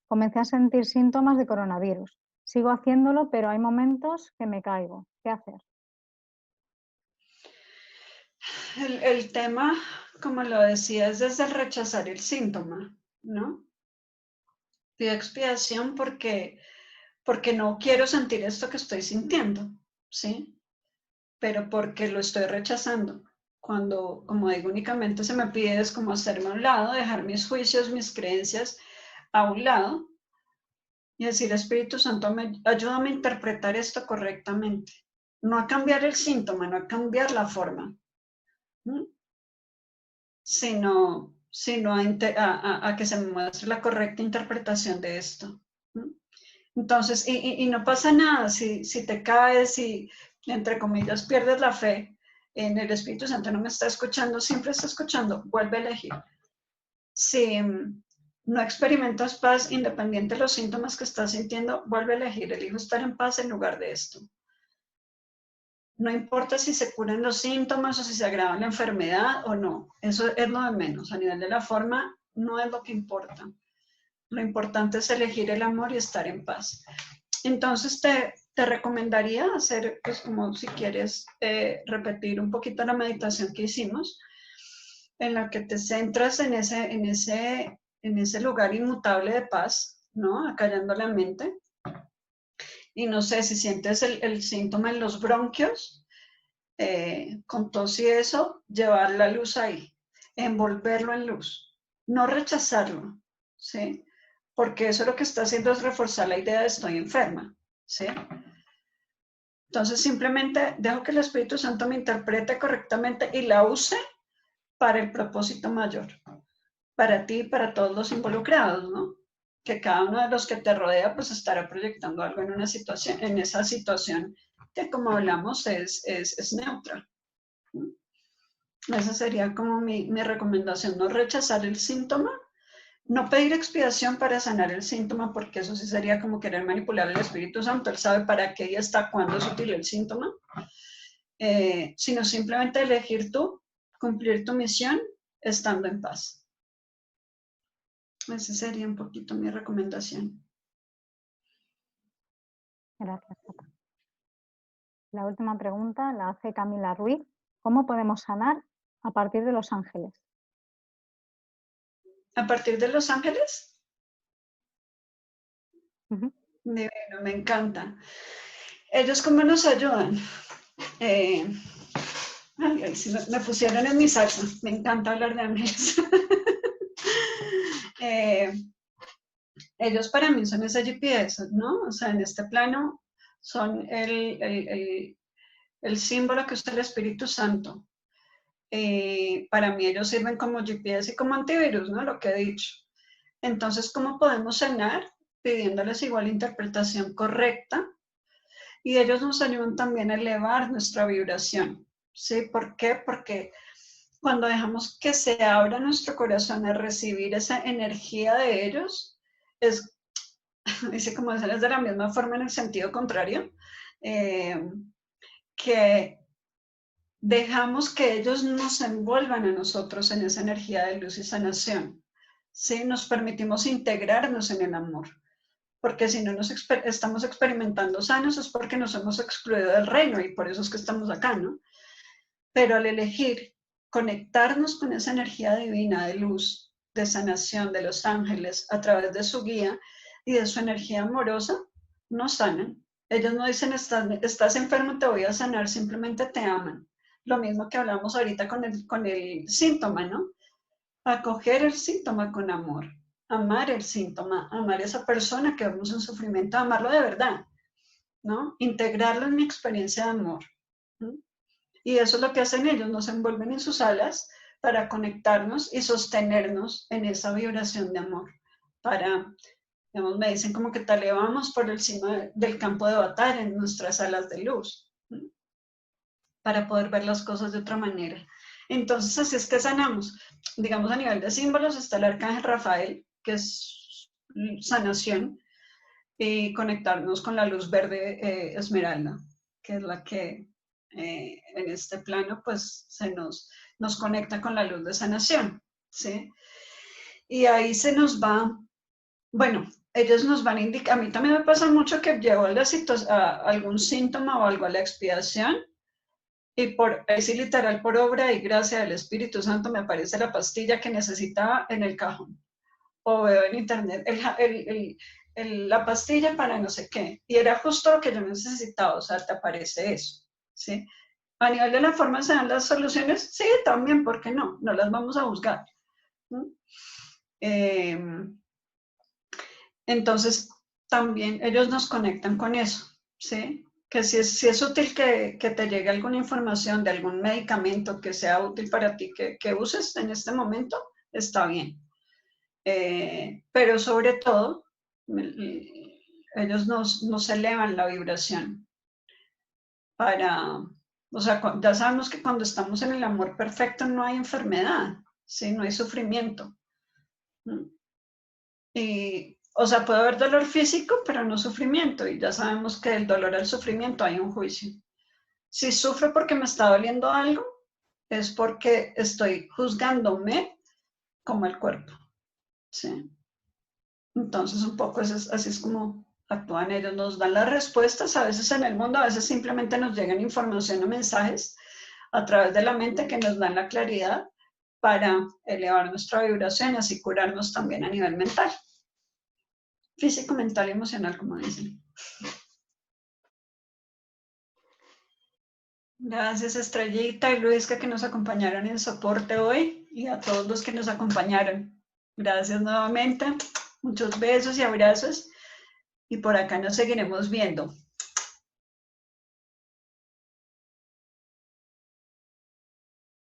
Comencé a sentir síntomas de coronavirus. Sigo haciéndolo, pero hay momentos que me caigo. ¿Qué hacer? El tema, como lo decía, es desde el rechazar el síntoma, ¿no? Pido expiación porque no quiero sentir esto que estoy sintiendo, ¿sí? Pero porque lo estoy rechazando. Cuando, como digo, únicamente se me pide es como hacerme a un lado, dejar mis juicios, mis creencias a un lado y decir, Espíritu Santo, ayúdame a interpretar esto correctamente. No a cambiar el síntoma, no a cambiar la forma, ¿no? sino a que se me muestre la correcta interpretación de esto, ¿no? Entonces, y no pasa nada si te caes, si, entre comillas, pierdes la fe en el Espíritu Santo, no me está escuchando, siempre está escuchando, vuelve a elegir. Si no experimentas paz independiente de los síntomas que estás sintiendo, vuelve a elegir, elijo estar en paz en lugar de esto. No importa si se curan los síntomas o si se agrava la enfermedad o no, eso es lo de menos, a nivel de la forma no es lo que importa. Lo importante es elegir el amor y estar en paz. Entonces te recomendaría hacer, pues como si quieres repetir un poquito la meditación que hicimos, en la que te centras en ese en ese lugar inmutable de paz, ¿no? Acallando la mente. Y no sé si sientes el síntoma en los bronquios, con tos y eso, llevar la luz ahí, envolverlo en luz, no rechazarlo, ¿sí? Porque eso lo que está haciendo es reforzar la idea de estoy enferma, ¿sí? Entonces simplemente dejo que el Espíritu Santo me interprete correctamente y la use para el propósito mayor, para ti y para todos los involucrados, ¿no? Que cada uno de los que te rodea pues estará proyectando algo en una situación, en esa situación que como hablamos es neutra. ¿No? Esa sería como mi recomendación, no rechazar el síntoma, no pedir expiación para sanar el síntoma, porque eso sí sería como querer manipular al Espíritu Santo, él sabe para qué y hasta cuándo es útil el síntoma, sino simplemente elegir tú, cumplir tu misión, estando en paz. Esa sería un poquito mi recomendación. Gracias, Tata. La última pregunta la hace Camila Ruiz. ¿Cómo podemos sanar a partir de los ángeles? ¿A partir de los ángeles? Uh-huh. Divino, me encanta. ¿Ellos cómo nos ayudan? Ay, si me pusieron en mi salsa. Me encanta hablar de ángeles. Ellos para mí son ese GPS, ¿no? O sea, en este plano son el símbolo que usa el Espíritu Santo. Para mí ellos sirven como GPS y como antivirus, ¿no? Lo que he dicho. Entonces, ¿cómo podemos sanar? Pidiéndoles igual interpretación correcta. Y ellos nos ayudan también a elevar nuestra vibración. ¿Sí? ¿Por qué? Porque cuando dejamos que se abra nuestro corazón a recibir esa energía de ellos, es, dice como dicen, es de la misma forma en el sentido contrario, que dejamos que ellos nos envuelvan a nosotros en esa energía de luz y sanación. ¿Sí? Nos permitimos integrarnos en el amor. Porque si no estamos experimentando sanos es porque nos hemos excluido del reino y por eso es que estamos acá, ¿no? Pero al elegir conectarnos con esa energía divina de luz, de sanación de los ángeles a través de su guía y de su energía amorosa, nos sanan. Ellos no dicen, estás enfermo, te voy a sanar, simplemente te aman. Lo mismo que hablamos ahorita con el síntoma, ¿no? Acoger el síntoma con amor, amar el síntoma, amar a esa persona que vemos en sufrimiento, amarlo de verdad, ¿no? Integrarlo en mi experiencia de amor. ¿No? Y eso es lo que hacen ellos, nos envuelven en sus alas para conectarnos y sostenernos en esa vibración de amor. Para, digamos, me dicen como que te elevamos por encima del campo de batalla en nuestras alas de luz, ¿no? Para poder ver las cosas de otra manera. Entonces, así es que sanamos. Digamos, a nivel de símbolos está el arcángel Rafael, que es sanación, y conectarnos con la luz verde esmeralda, que es la que en este plano pues nos conecta con la luz de sanación, ¿sí? Y ahí se nos va, bueno, ellos nos van a indicar, a mí también me pasa mucho que llevo a algún síntoma o algo a la expiación, y así literal, por obra y gracia del Espíritu Santo, me aparece la pastilla que necesitaba en el cajón. O veo en internet la pastilla para no sé qué. Y era justo lo que yo necesitaba, o sea, te aparece eso, ¿sí? A nivel de la forma se dan las soluciones, sí, también, ¿por qué no? No las vamos a juzgar. Entonces, también ellos nos conectan con eso, ¿sí? Que si es útil que te llegue alguna información de algún medicamento que sea útil para ti, que uses en este momento, está bien. Pero sobre todo, ellos nos elevan la vibración o sea, ya sabemos que cuando estamos en el amor perfecto no hay enfermedad, ¿sí? No hay sufrimiento. O sea, puede haber dolor físico, pero no sufrimiento. Y ya sabemos que del dolor al sufrimiento hay un juicio. Si sufro porque me está doliendo algo, es porque estoy juzgándome como el cuerpo. ¿Sí? Entonces, un poco así es como actúan ellos. Nos dan las respuestas, a veces en el mundo, a veces simplemente nos llegan información o mensajes a través de la mente que nos dan la claridad, para elevar nuestra vibración y así curarnos también a nivel mental. Físico, mental y emocional, como dicen. Gracias, Estrellita y Luisca, que nos acompañaron en soporte hoy, y a todos los que nos acompañaron. Gracias nuevamente. Muchos besos y abrazos. Y por acá nos seguiremos viendo.